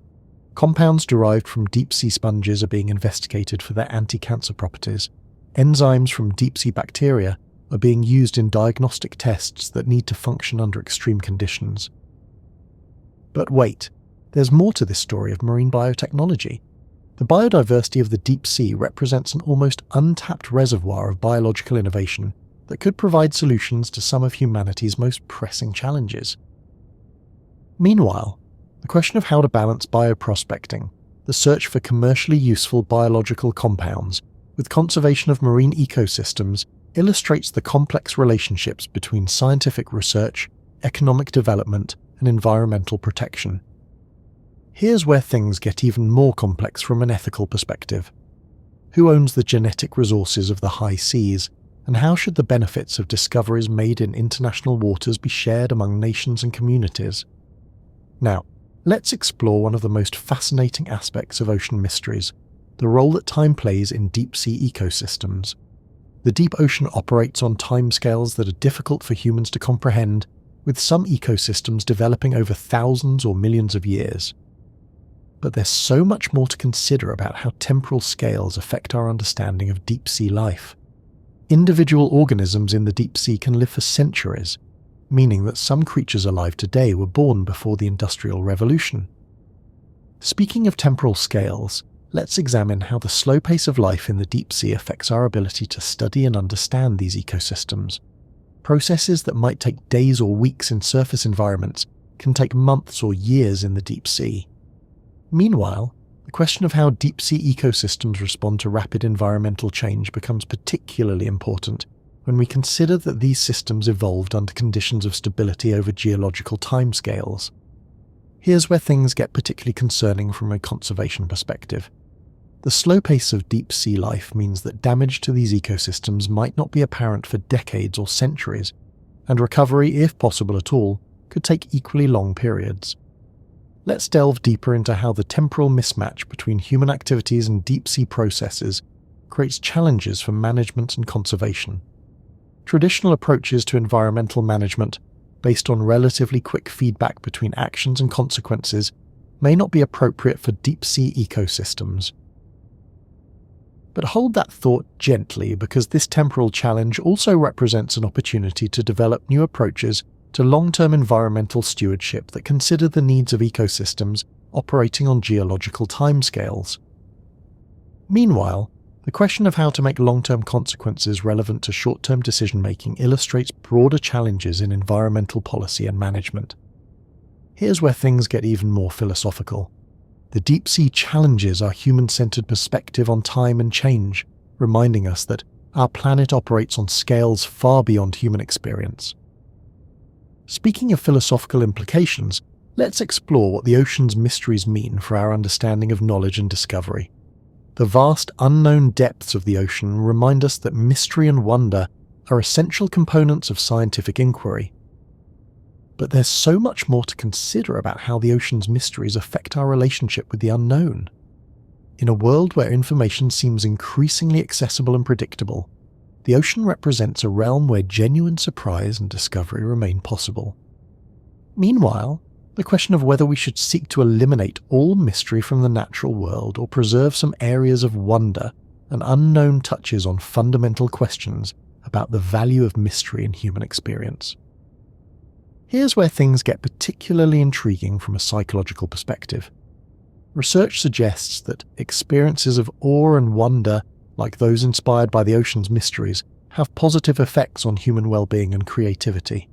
Compounds derived from deep-sea sponges are being investigated for their anti-cancer properties. Enzymes from deep-sea bacteria are being used in diagnostic tests that need to function under extreme conditions. But wait, there's more to this story of marine biotechnology. The biodiversity of the deep sea represents an almost untapped reservoir of biological innovation that could provide solutions to some of humanity's most pressing challenges. Meanwhile, the question of how to balance bioprospecting, the search for commercially useful biological compounds, with conservation of marine ecosystems illustrates the complex relationships between scientific research, economic development, and environmental protection. Here's where things get even more complex from an ethical perspective. Who owns the genetic resources of the high seas, and how should the benefits of discoveries made in international waters be shared among nations and communities? Now, let's explore one of the most fascinating aspects of ocean mysteries, the role that time plays in deep-sea ecosystems. The deep ocean operates on timescales that are difficult for humans to comprehend, with some ecosystems developing over thousands or millions of years. But there's so much more to consider about how temporal scales affect our understanding of deep-sea life. Individual organisms in the deep sea can live for centuries, meaning that some creatures alive today were born before the Industrial Revolution. Speaking of temporal scales, let's examine how the slow pace of life in the deep sea affects our ability to study and understand these ecosystems. Processes that might take days or weeks in surface environments can take months or years in the deep sea. Meanwhile, the question of how deep-sea ecosystems respond to rapid environmental change becomes particularly important when we consider that these systems evolved under conditions of stability over geological timescales. Here's where things get particularly concerning from a conservation perspective. The slow pace of deep-sea life means that damage to these ecosystems might not be apparent for decades or centuries, and recovery, if possible at all, could take equally long periods. Let's delve deeper into how the temporal mismatch between human activities and deep-sea processes creates challenges for management and conservation. Traditional approaches to environmental management, based on relatively quick feedback between actions and consequences, may not be appropriate for deep-sea ecosystems. But hold that thought gently, because this temporal challenge also represents an opportunity to develop new approaches to long-term environmental stewardship that consider the needs of ecosystems operating on geological timescales. Meanwhile, the question of how to make long-term consequences relevant to short-term decision-making illustrates broader challenges in environmental policy and management. Here's where things get even more philosophical. The deep sea challenges our human-centered perspective on time and change, reminding us that our planet operates on scales far beyond human experience. Speaking of philosophical implications, let's explore what the ocean's mysteries mean for our understanding of knowledge and discovery. The vast unknown depths of the ocean remind us that mystery and wonder are essential components of scientific inquiry. But there's so much more to consider about how the ocean's mysteries affect our relationship with the unknown. In a world where information seems increasingly accessible and predictable, the ocean represents a realm where genuine surprise and discovery remain possible. Meanwhile, the question of whether we should seek to eliminate all mystery from the natural world or preserve some areas of wonder and unknown touches on fundamental questions about the value of mystery in human experience. Here's where things get particularly intriguing from a psychological perspective. Research suggests that experiences of awe and wonder, like those inspired by the ocean's mysteries, have positive effects on human well-being and creativity.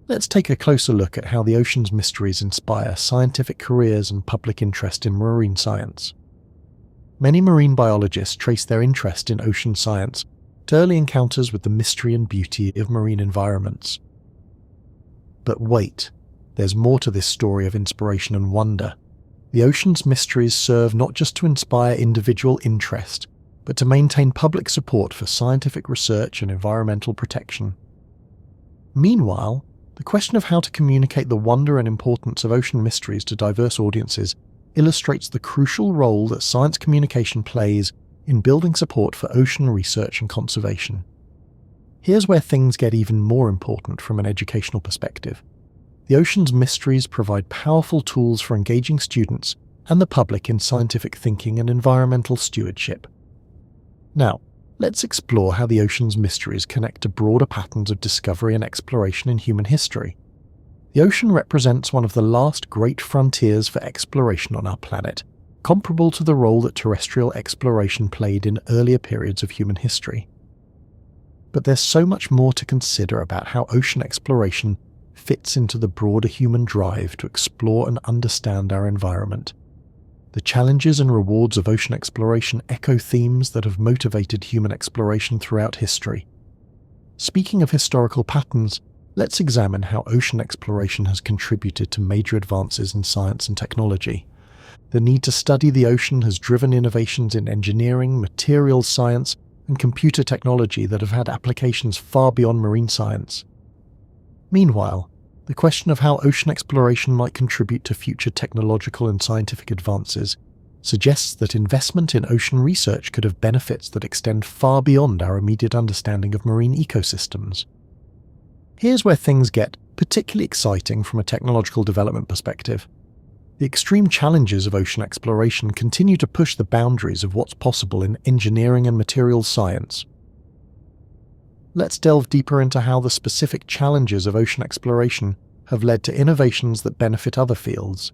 Let's take a closer look at how the ocean's mysteries inspire scientific careers and public interest in marine science. Many marine biologists trace their interest in ocean science to early encounters with the mystery and beauty of marine environments. But wait, there's more to this story of inspiration and wonder. The ocean's mysteries serve not just to inspire individual interest, but to maintain public support for scientific research and environmental protection. Meanwhile, the question of how to communicate the wonder and importance of ocean mysteries to diverse audiences illustrates the crucial role that science communication plays in building support for ocean research and conservation. Here's where things get even more important from an educational perspective. The ocean's mysteries provide powerful tools for engaging students and the public in scientific thinking and environmental stewardship. Now, let's explore how the ocean's mysteries connect to broader patterns of discovery and exploration in human history. The ocean represents one of the last great frontiers for exploration on our planet, comparable to the role that terrestrial exploration played in earlier periods of human history. But there's so much more to consider about how ocean exploration fits into the broader human drive to explore and understand our environment. The challenges and rewards of ocean exploration echo themes that have motivated human exploration throughout history. Speaking of historical patterns, let's examine how ocean exploration has contributed to major advances in science and technology. The need to study the ocean has driven innovations in engineering, materials science, and computer technology that have had applications far beyond marine science. Meanwhile, the question of how ocean exploration might contribute to future technological and scientific advances suggests that investment in ocean research could have benefits that extend far beyond our immediate understanding of marine ecosystems. Here's where things get particularly exciting from a technological development perspective. The extreme challenges of ocean exploration continue to push the boundaries of what's possible in engineering and materials science. Let's delve deeper into how the specific challenges of ocean exploration have led to innovations that benefit other fields.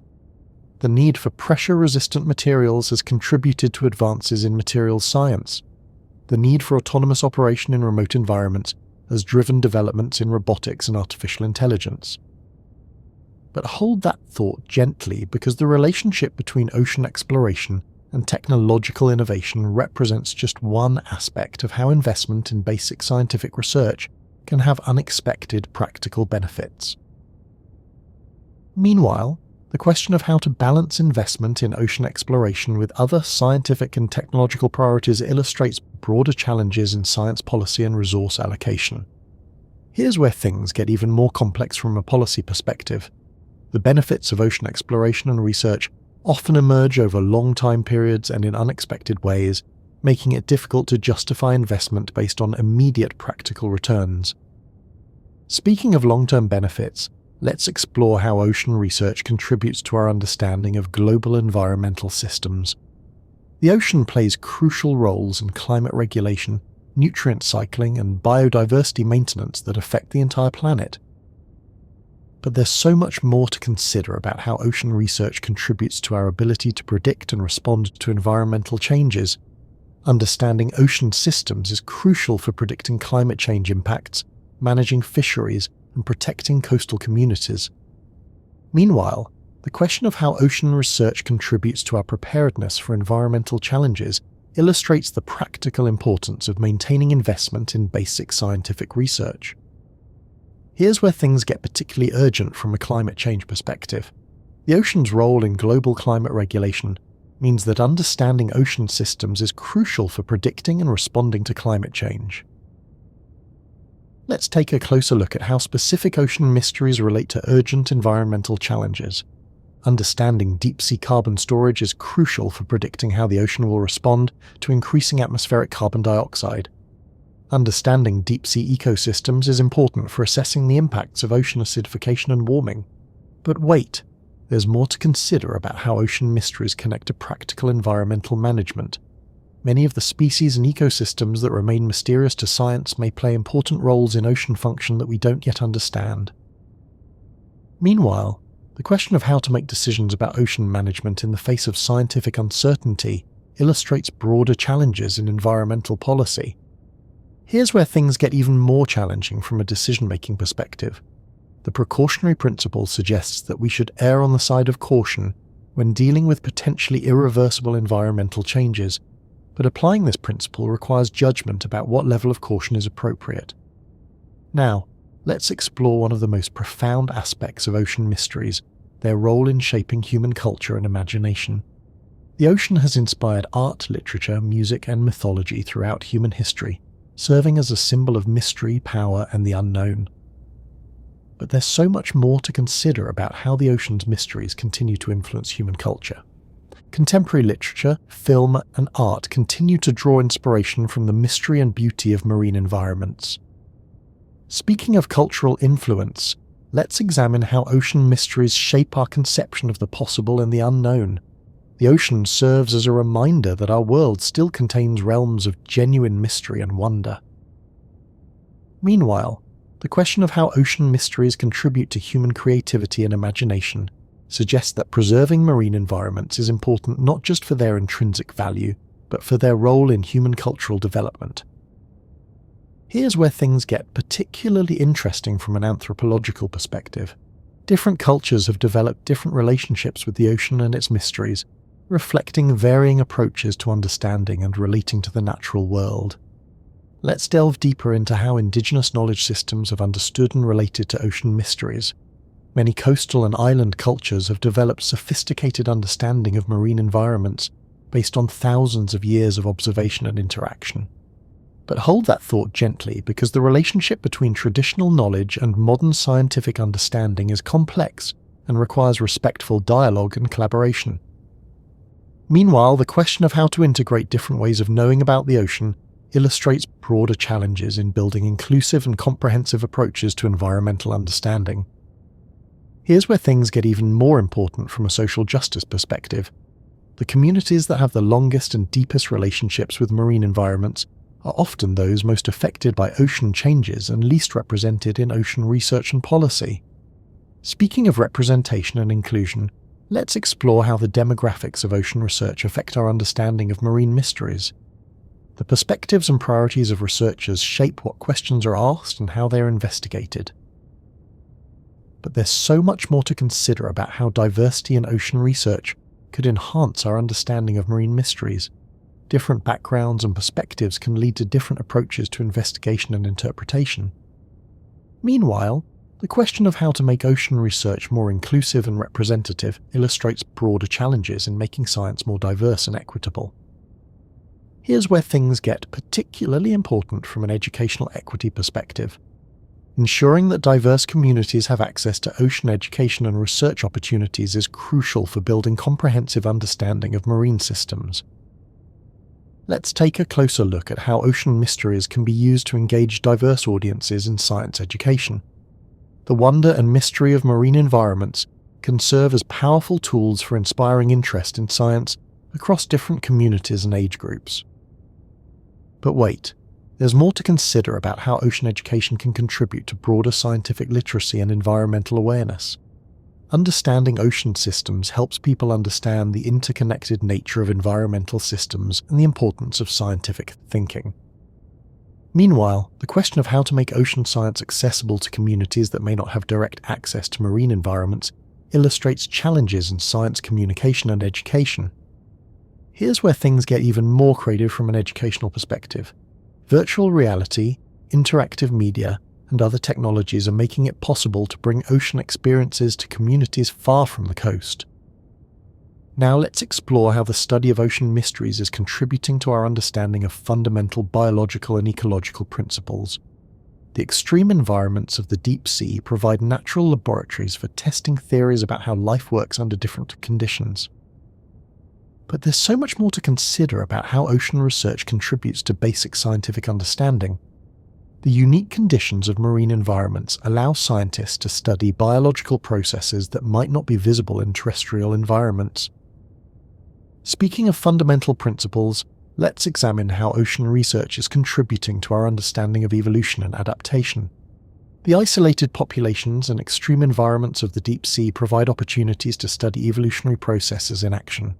The need for pressure-resistant materials has contributed to advances in materials science. The need for autonomous operation in remote environments has driven developments in robotics and artificial intelligence. But hold that thought gently, because the relationship between ocean exploration and technological innovation represents just one aspect of how investment in basic scientific research can have unexpected practical benefits. Meanwhile, the question of how to balance investment in ocean exploration with other scientific and technological priorities illustrates broader challenges in science policy and resource allocation. Here's where things get even more complex from a policy perspective. The benefits of ocean exploration and research often emerge over long time periods and in unexpected ways, making it difficult to justify investment based on immediate practical returns. Speaking of long-term benefits, let's explore how ocean research contributes to our understanding of global environmental systems. The ocean plays crucial roles in climate regulation, nutrient cycling, and biodiversity maintenance that affect the entire planet. But there's so much more to consider about how ocean research contributes to our ability to predict and respond to environmental changes. Understanding ocean systems is crucial for predicting climate change impacts, managing fisheries, and protecting coastal communities. Meanwhile, the question of how ocean research contributes to our preparedness for environmental challenges illustrates the practical importance of maintaining investment in basic scientific research. Here's where things get particularly urgent from a climate change perspective. The ocean's role in global climate regulation means that understanding ocean systems is crucial for predicting and responding to climate change. Let's take a closer look at how specific ocean mysteries relate to urgent environmental challenges. Understanding deep-sea carbon storage is crucial for predicting how the ocean will respond to increasing atmospheric carbon dioxide. Understanding deep-sea ecosystems is important for assessing the impacts of ocean acidification and warming. But wait, there's more to consider about how ocean mysteries connect to practical environmental management. Many of the species and ecosystems that remain mysterious to science may play important roles in ocean function that we don't yet understand. Meanwhile, the question of how to make decisions about ocean management in the face of scientific uncertainty illustrates broader challenges in environmental policy. Here's where things get even more challenging from a decision-making perspective. The precautionary principle suggests that we should err on the side of caution when dealing with potentially irreversible environmental changes, but applying this principle requires judgment about what level of caution is appropriate. Now, let's explore one of the most profound aspects of ocean mysteries, their role in shaping human culture and imagination. The ocean has inspired art, literature, music, and mythology throughout human history, serving as a symbol of mystery, power, and the unknown. But there's so much more to consider about how the ocean's mysteries continue to influence human culture. Contemporary literature, film, and art continue to draw inspiration from the mystery and beauty of marine environments. Speaking of cultural influence, let's examine how ocean mysteries shape our conception of the possible and the unknown. The ocean serves as a reminder that our world still contains realms of genuine mystery and wonder. Meanwhile, the question of how ocean mysteries contribute to human creativity and imagination suggests that preserving marine environments is important not just for their intrinsic value, but for their role in human cultural development. Here's where things get particularly interesting from an anthropological perspective. Different cultures have developed different relationships with the ocean and its mysteries, reflecting varying approaches to understanding and relating to the natural world. Let's delve deeper into how indigenous knowledge systems have understood and related to ocean mysteries. Many coastal and island cultures have developed sophisticated understanding of marine environments based on thousands of years of observation and interaction. But hold that thought gently, because the relationship between traditional knowledge and modern scientific understanding is complex and requires respectful dialogue and collaboration. Meanwhile, the question of how to integrate different ways of knowing about the ocean illustrates broader challenges in building inclusive and comprehensive approaches to environmental understanding. Here's where things get even more important from a social justice perspective. The communities that have the longest and deepest relationships with marine environments are often those most affected by ocean changes and least represented in ocean research and policy. Speaking of representation and inclusion, let's explore how the demographics of ocean research affect our understanding of marine mysteries. The perspectives and priorities of researchers shape what questions are asked and how they are investigated. But there's so much more to consider about how diversity in ocean research could enhance our understanding of marine mysteries. Different backgrounds and perspectives can lead to different approaches to investigation and interpretation. Meanwhile, the question of how to make ocean research more inclusive and representative illustrates broader challenges in making science more diverse and equitable. Here's where things get particularly important from an educational equity perspective. Ensuring that diverse communities have access to ocean education and research opportunities is crucial for building comprehensive understanding of marine systems. Let's take a closer look at how ocean mysteries can be used to engage diverse audiences in science education. The wonder and mystery of marine environments can serve as powerful tools for inspiring interest in science across different communities and age groups. But wait, there's more to consider about how ocean education can contribute to broader scientific literacy and environmental awareness. Understanding ocean systems helps people understand the interconnected nature of environmental systems and the importance of scientific thinking. Meanwhile, the question of how to make ocean science accessible to communities that may not have direct access to marine environments illustrates challenges in science communication and education. Here's where things get even more creative from an educational perspective. Virtual reality, interactive media, and other technologies are making it possible to bring ocean experiences to communities far from the coast. Now let's explore how the study of ocean mysteries is contributing to our understanding of fundamental biological and ecological principles. The extreme environments of the deep sea provide natural laboratories for testing theories about how life works under different conditions. But there's so much more to consider about how ocean research contributes to basic scientific understanding. The unique conditions of marine environments allow scientists to study biological processes that might not be visible in terrestrial environments. Speaking of fundamental principles, let's examine how ocean research is contributing to our understanding of evolution and adaptation. The isolated populations and extreme environments of the deep sea provide opportunities to study evolutionary processes in action.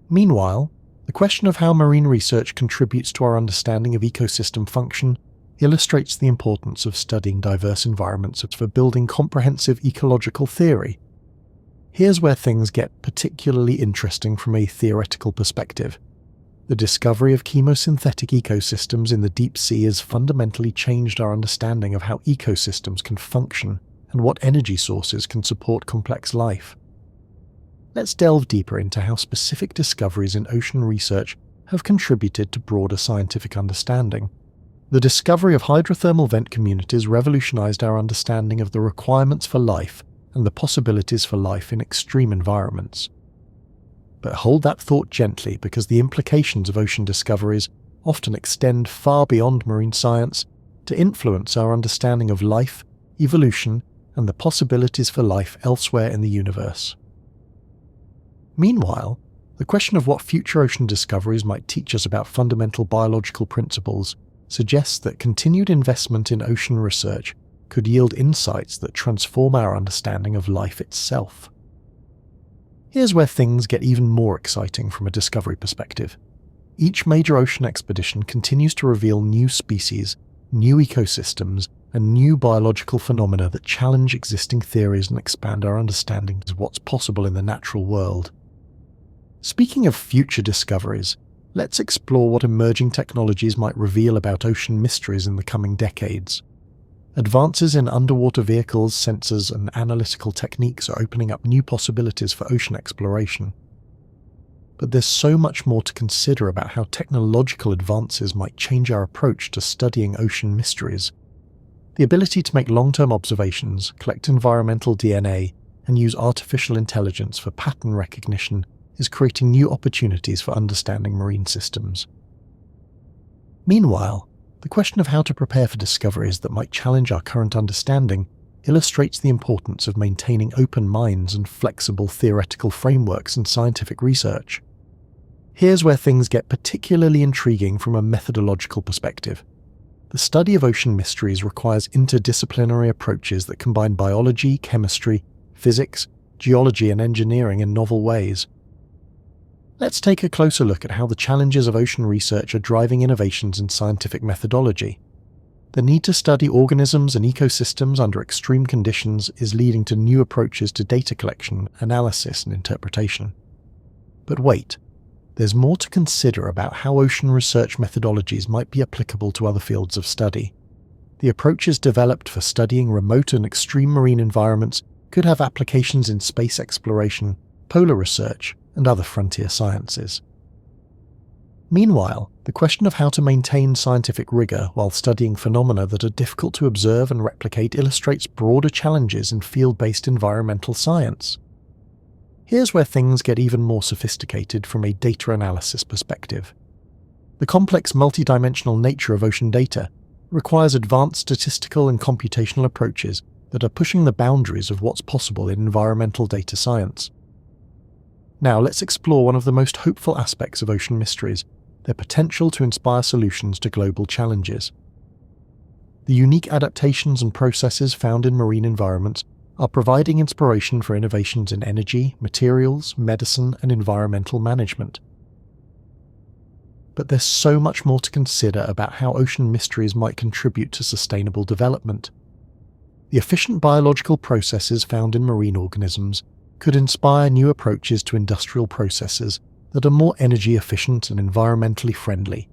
Meanwhile, the question of how marine research contributes to our understanding of ecosystem function illustrates the importance of studying diverse environments for building comprehensive ecological theory. Here's where things get particularly interesting from a theoretical perspective. The discovery of chemosynthetic ecosystems in the deep sea has fundamentally changed our understanding of how ecosystems can function and what energy sources can support complex life. Let's delve deeper into how specific discoveries in ocean research have contributed to broader scientific understanding. The discovery of hydrothermal vent communities revolutionized our understanding of the requirements for life and the possibilities for life in extreme environments. But hold that thought gently, because the implications of ocean discoveries often extend far beyond marine science to influence our understanding of life, evolution, and the possibilities for life elsewhere in the universe. Meanwhile, the question of what future ocean discoveries might teach us about fundamental biological principles suggests that continued investment in ocean research could yield insights that transform our understanding of life itself. Here's where things get even more exciting from a discovery perspective. Each major ocean expedition continues to reveal new species, new ecosystems, and new biological phenomena that challenge existing theories and expand our understanding of what's possible in the natural world. Speaking of future discoveries, let's explore what emerging technologies might reveal about ocean mysteries in the coming decades. Advances in underwater vehicles, sensors, and analytical techniques are opening up new possibilities for ocean exploration. But there's so much more to consider about how technological advances might change our approach to studying ocean mysteries. The ability to make long-term observations, collect environmental DNA, and use artificial intelligence for pattern recognition is creating new opportunities for understanding marine systems. Meanwhile, the question of how to prepare for discoveries that might challenge our current understanding illustrates the importance of maintaining open minds and flexible theoretical frameworks in scientific research. Here's where things get particularly intriguing from a methodological perspective. The study of ocean mysteries requires interdisciplinary approaches that combine biology, chemistry, physics, geology, and engineering in novel ways. Let's take a closer look at how the challenges of ocean research are driving innovations in scientific methodology. The need to study organisms and ecosystems under extreme conditions is leading to new approaches to data collection, analysis, and interpretation. But wait, there's more to consider about how ocean research methodologies might be applicable to other fields of study. The approaches developed for studying remote and extreme marine environments could have applications in space exploration, polar research, and other frontier sciences. Meanwhile, the question of how to maintain scientific rigor while studying phenomena that are difficult to observe and replicate illustrates broader challenges in field-based environmental science. Here's where things get even more sophisticated from a data analysis perspective. The complex multidimensional nature of ocean data requires advanced statistical and computational approaches that are pushing the boundaries of what's possible in environmental data science. Now let's explore one of the most hopeful aspects of ocean mysteries, their potential to inspire solutions to global challenges. The unique adaptations and processes found in marine environments are providing inspiration for innovations in energy, materials, medicine, and environmental management. But there's so much more to consider about how ocean mysteries might contribute to sustainable development. The efficient biological processes found in marine organisms could inspire new approaches to industrial processes that are more energy efficient and environmentally friendly.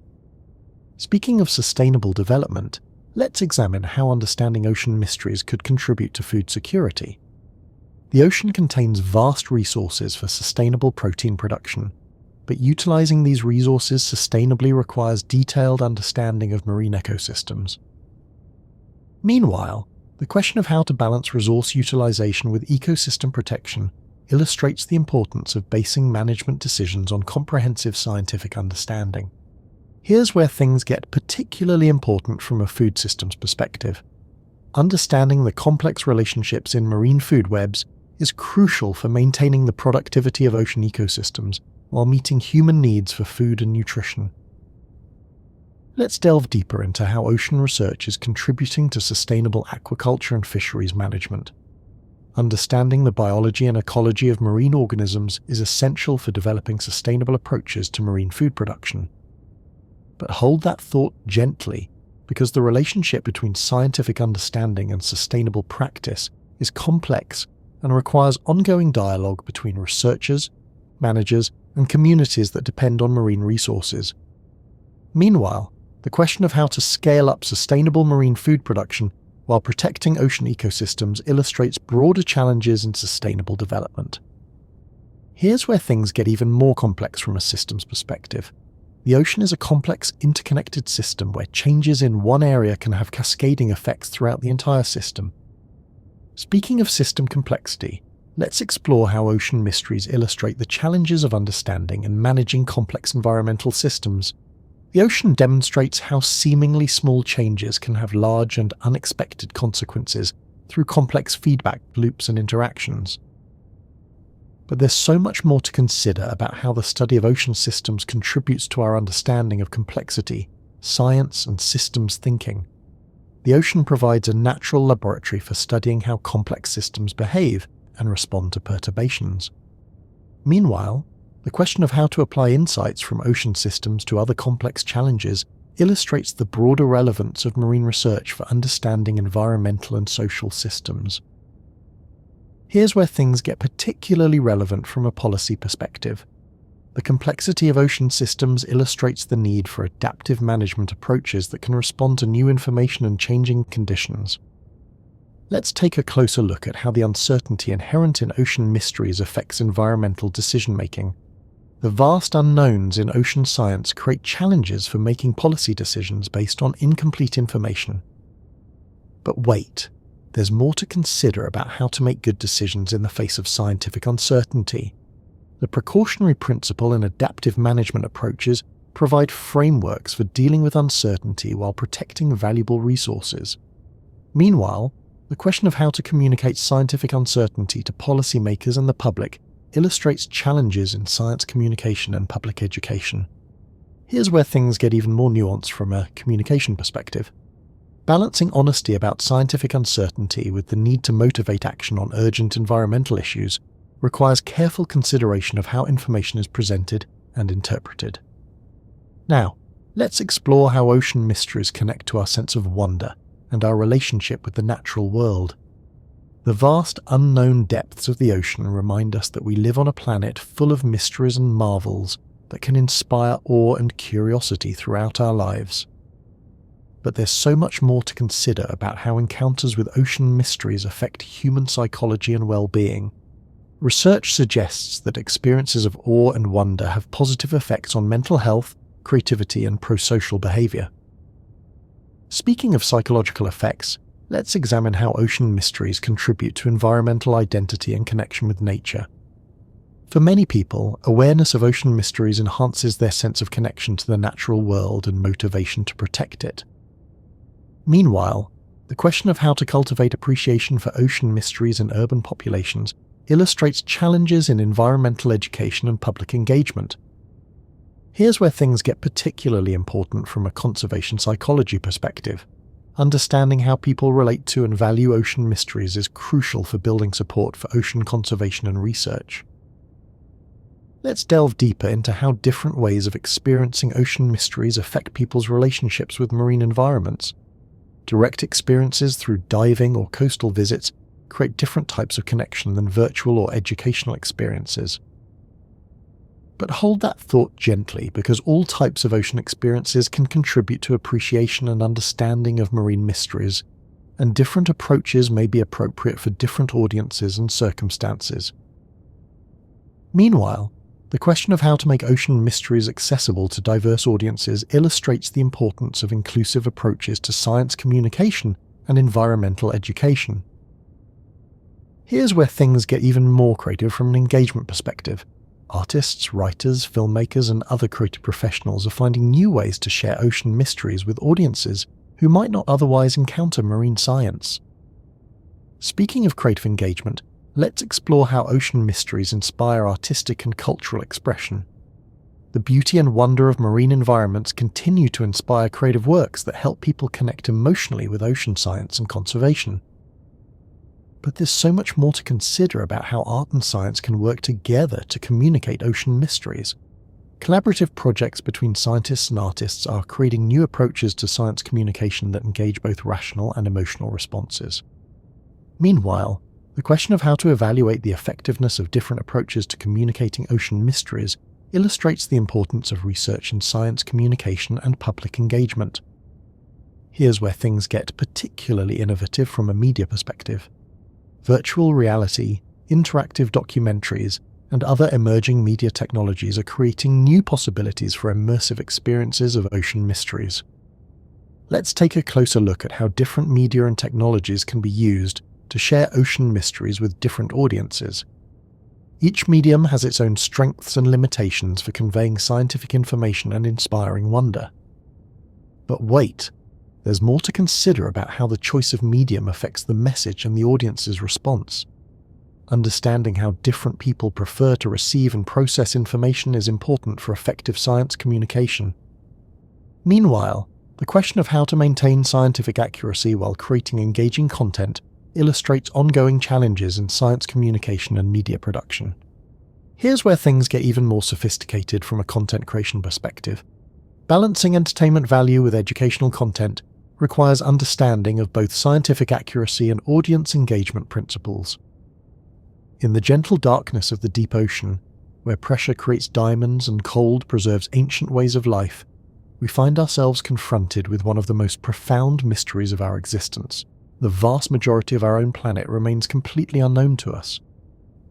Speaking of sustainable development, let's examine how understanding ocean mysteries could contribute to food security. The ocean contains vast resources for sustainable protein production, but utilizing these resources sustainably requires detailed understanding of marine ecosystems. Meanwhile, the question of how to balance resource utilization with ecosystem protection illustrates the importance of basing management decisions on comprehensive scientific understanding. Here's where things get particularly important from a food systems perspective. Understanding the complex relationships in marine food webs is crucial for maintaining the productivity of ocean ecosystems while meeting human needs for food and nutrition. Let's delve deeper into how ocean research is contributing to sustainable aquaculture and fisheries management. Understanding the biology and ecology of marine organisms is essential for developing sustainable approaches to marine food production. But hold that thought gently, because the relationship between scientific understanding and sustainable practice is complex and requires ongoing dialogue between researchers, managers, and communities that depend on marine resources. Meanwhile, the question of how to scale up sustainable marine food production while protecting ocean ecosystems illustrates broader challenges in sustainable development. Here's where things get even more complex from a systems perspective. The ocean is a complex, interconnected system where changes in one area can have cascading effects throughout the entire system. Speaking of system complexity, let's explore how ocean mysteries illustrate the challenges of understanding and managing complex environmental systems. The ocean demonstrates how seemingly small changes can have large and unexpected consequences through complex feedback loops and interactions. But there's so much more to consider about how the study of ocean systems contributes to our understanding of complexity, science, and systems thinking. The ocean provides a natural laboratory for studying how complex systems behave and respond to perturbations. Meanwhile, the question of how to apply insights from ocean systems to other complex challenges illustrates the broader relevance of marine research for understanding environmental and social systems. Here's where things get particularly relevant from a policy perspective. The complexity of ocean systems illustrates the need for adaptive management approaches that can respond to new information and changing conditions. Let's take a closer look at how the uncertainty inherent in ocean mysteries affects environmental decision-making. The vast unknowns in ocean science create challenges for making policy decisions based on incomplete information. But wait, there's more to consider about how to make good decisions in the face of scientific uncertainty. The precautionary principle and adaptive management approaches provide frameworks for dealing with uncertainty while protecting valuable resources. Meanwhile, the question of how to communicate scientific uncertainty to policymakers and the public illustrates challenges in science communication and public education. Here's where things get even more nuanced from a communication perspective. Balancing honesty about scientific uncertainty with the need to motivate action on urgent environmental issues requires careful consideration of how information is presented and interpreted. Now, let's explore how ocean mysteries connect to our sense of wonder and our relationship with the natural world. The vast unknown depths of the ocean remind us that we live on a planet full of mysteries and marvels that can inspire awe and curiosity throughout our lives. But there's so much more to consider about how encounters with ocean mysteries affect human psychology and well-being. Research suggests that experiences of awe and wonder have positive effects on mental health, creativity, and prosocial behavior. Speaking of psychological effects, let's examine how ocean mysteries contribute to environmental identity and connection with nature. For many people, awareness of ocean mysteries enhances their sense of connection to the natural world and motivation to protect it. Meanwhile, the question of how to cultivate appreciation for ocean mysteries in urban populations illustrates challenges in environmental education and public engagement. Here's where things get particularly important from a conservation psychology perspective. Understanding how people relate to and value ocean mysteries is crucial for building support for ocean conservation and research. Let's delve deeper into how different ways of experiencing ocean mysteries affect people's relationships with marine environments. Direct experiences through diving or coastal visits create different types of connection than virtual or educational experiences. But hold that thought gently, because all types of ocean experiences can contribute to appreciation and understanding of marine mysteries, and different approaches may be appropriate for different audiences and circumstances. Meanwhile, the question of how to make ocean mysteries accessible to diverse audiences illustrates the importance of inclusive approaches to science communication and environmental education. Here's where things get even more creative from an engagement perspective. Artists, writers, filmmakers, and other creative professionals are finding new ways to share ocean mysteries with audiences who might not otherwise encounter marine science. Speaking of creative engagement, let's explore how ocean mysteries inspire artistic and cultural expression. The beauty and wonder of marine environments continue to inspire creative works that help people connect emotionally with ocean science and conservation. But there's so much more to consider about how art and science can work together to communicate ocean mysteries. Collaborative projects between scientists and artists are creating new approaches to science communication that engage both rational and emotional responses. Meanwhile, the question of how to evaluate the effectiveness of different approaches to communicating ocean mysteries illustrates the importance of research in science communication and public engagement. Here's where things get particularly innovative from a media perspective. Virtual reality, interactive documentaries, and other emerging media technologies are creating new possibilities for immersive experiences of ocean mysteries. Let's take a closer look at how different media and technologies can be used to share ocean mysteries with different audiences. Each medium has its own strengths and limitations for conveying scientific information and inspiring wonder. But wait, there's more to consider about how the choice of medium affects the message and the audience's response. Understanding how different people prefer to receive and process information is important for effective science communication. Meanwhile, the question of how to maintain scientific accuracy while creating engaging content illustrates ongoing challenges in science communication and media production. Here's where things get even more sophisticated from a content creation perspective. Balancing entertainment value with educational content requires understanding of both scientific accuracy and audience engagement principles. In the gentle darkness of the deep ocean, where pressure creates diamonds and cold preserves ancient ways of life, we find ourselves confronted with one of the most profound mysteries of our existence. The vast majority of our own planet remains completely unknown to us.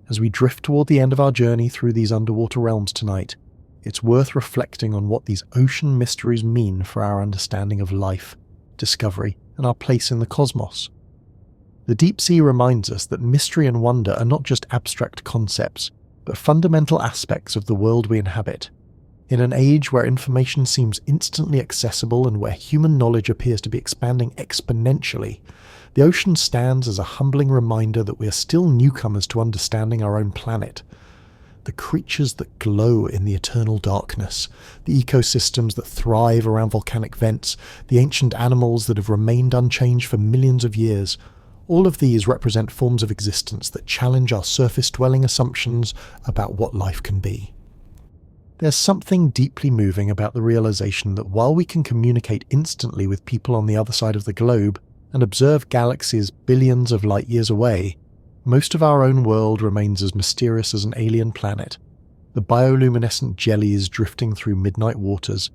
As we drift toward the end of our journey through these underwater realms tonight, it's worth reflecting on what these ocean mysteries mean for our understanding of life, discovery, and our place in the cosmos. The deep sea reminds us that mystery and wonder are not just abstract concepts, but fundamental aspects of the world we inhabit. In an age where information seems instantly accessible and where human knowledge appears to be expanding exponentially, the ocean stands as a humbling reminder that we are still newcomers to understanding our own planet. The creatures that glow in the eternal darkness, the ecosystems that thrive around volcanic vents, the ancient animals that have remained unchanged for millions of years, all of these represent forms of existence that challenge our surface-dwelling assumptions about what life can be. There's something deeply moving about the realization that while we can communicate instantly with people on the other side of the globe and observe galaxies billions of light years away, most of our own world remains as mysterious as an alien planet. The bioluminescent jellies drifting through midnight waters,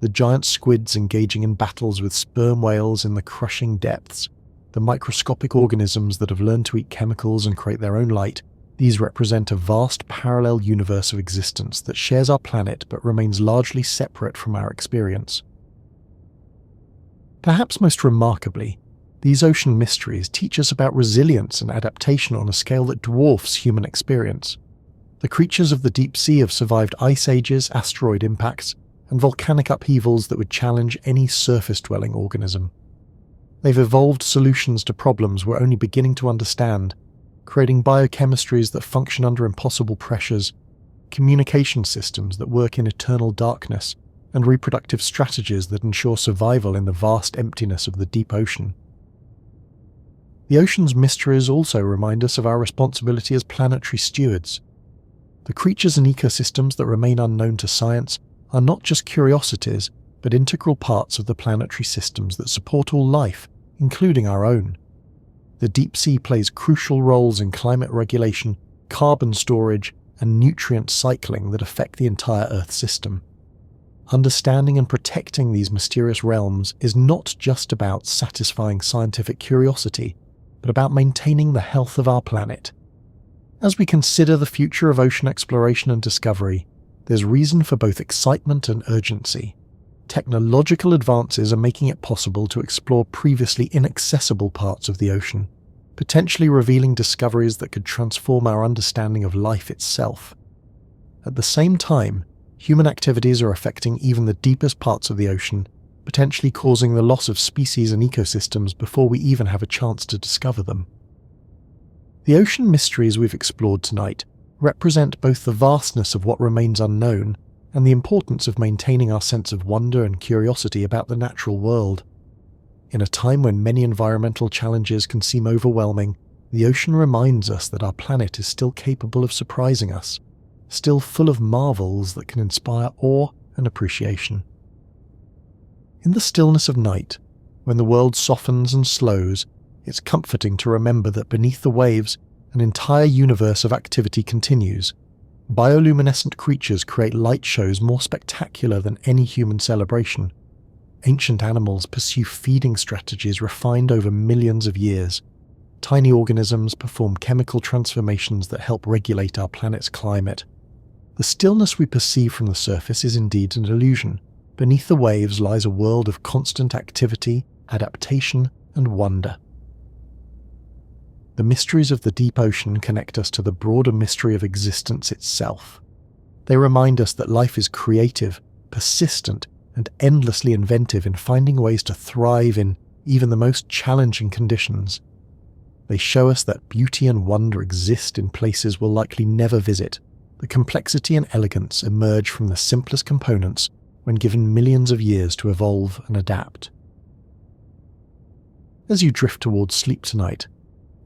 the giant squids engaging in battles with sperm whales in the crushing depths, the microscopic organisms that have learned to eat chemicals and create their own light, these represent a vast parallel universe of existence that shares our planet but remains largely separate from our experience. Perhaps most remarkably, these ocean mysteries teach us about resilience and adaptation on a scale that dwarfs human experience. The creatures of the deep sea have survived ice ages, asteroid impacts, and volcanic upheavals that would challenge any surface-dwelling organism. They've evolved solutions to problems we're only beginning to understand, creating biochemistries that function under impossible pressures, communication systems that work in eternal darkness, and reproductive strategies that ensure survival in the vast emptiness of the deep ocean. The ocean's mysteries also remind us of our responsibility as planetary stewards. The creatures and ecosystems that remain unknown to science are not just curiosities, but integral parts of the planetary systems that support all life including our own. The deep sea plays crucial roles in climate regulation, carbon storage, and nutrient cycling that affect the entire Earth system. Understanding and protecting these mysterious realms is not just about satisfying scientific curiosity, but about maintaining the health of our planet. As we consider the future of ocean exploration and discovery, there's reason for both excitement and urgency. Technological advances are making it possible to explore previously inaccessible parts of the ocean, potentially revealing discoveries that could transform our understanding of life itself. At the same time, human activities are affecting even the deepest parts of the ocean, potentially causing the loss of species and ecosystems before we even have a chance to discover them. The ocean mysteries we've explored tonight represent both the vastness of what remains unknown and the importance of maintaining our sense of wonder and curiosity about the natural world. In a time when many environmental challenges can seem overwhelming, the ocean reminds us that our planet is still capable of surprising us, still full of marvels that can inspire awe and appreciation. In the stillness of night, when the world softens and slows, it's comforting to remember that beneath the waves, an entire universe of activity continues. Bioluminescent creatures create light shows more spectacular than any human celebration. Ancient animals pursue feeding strategies refined over millions of years. Tiny organisms perform chemical transformations that help regulate our planet's climate. The stillness we perceive from the surface is indeed an illusion. Beneath the waves lies a world of constant activity, adaptation, and wonder. The mysteries of the deep ocean connect us to the broader mystery of existence itself. They remind us that life is creative, persistent, and endlessly inventive in finding ways to thrive in even the most challenging conditions. They show us that beauty and wonder exist in places we'll likely never visit. The complexity and elegance emerge from the simplest components when given millions of years to evolve and adapt. As you drift towards sleep tonight,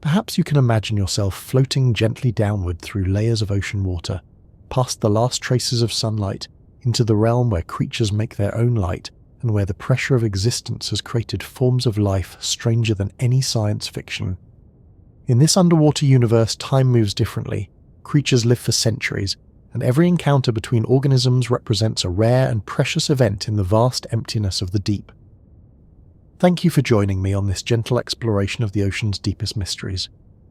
perhaps you can imagine yourself floating gently downward through layers of ocean water, past the last traces of sunlight, into the realm where creatures make their own light and where the pressure of existence has created forms of life stranger than any science fiction. In this underwater universe, time moves differently. Creatures live for centuries, and every encounter between organisms represents a rare and precious event in the vast emptiness of the deep. Thank you for joining me on this gentle exploration of the ocean's deepest mysteries.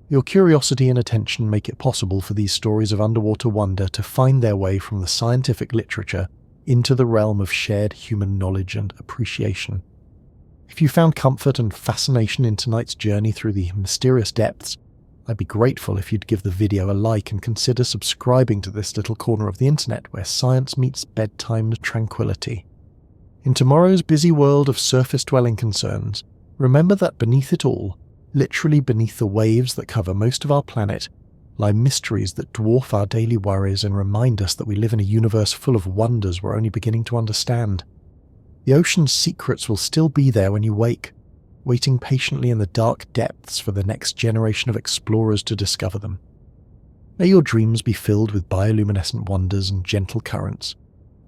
Your curiosity and attention make it possible for these stories of underwater wonder to find their way from the scientific literature into the realm of shared human knowledge and appreciation. If you found comfort and fascination in tonight's journey through the mysterious depths, I'd be grateful if you'd give the video a like and consider subscribing to this little corner of the internet where science meets bedtime tranquility. In tomorrow's busy world of surface-dwelling concerns, remember that beneath it all, literally beneath the waves that cover most of our planet, lie mysteries that dwarf our daily worries and remind us that we live in a universe full of wonders we're only beginning to understand. The ocean's secrets will still be there when you wake, waiting patiently in the dark depths for the next generation of explorers to discover them. May your dreams be filled with bioluminescent wonders and gentle currents.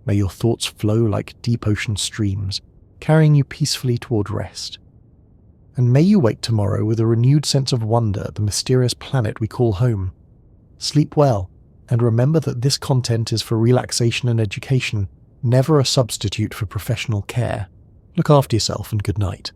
May your thoughts flow like deep ocean streams, carrying you peacefully toward rest. And may you wake tomorrow with a renewed sense of wonder at the mysterious planet we call home. Sleep well, and remember that this content is for relaxation and education, never a substitute for professional care. Look after yourself and good night.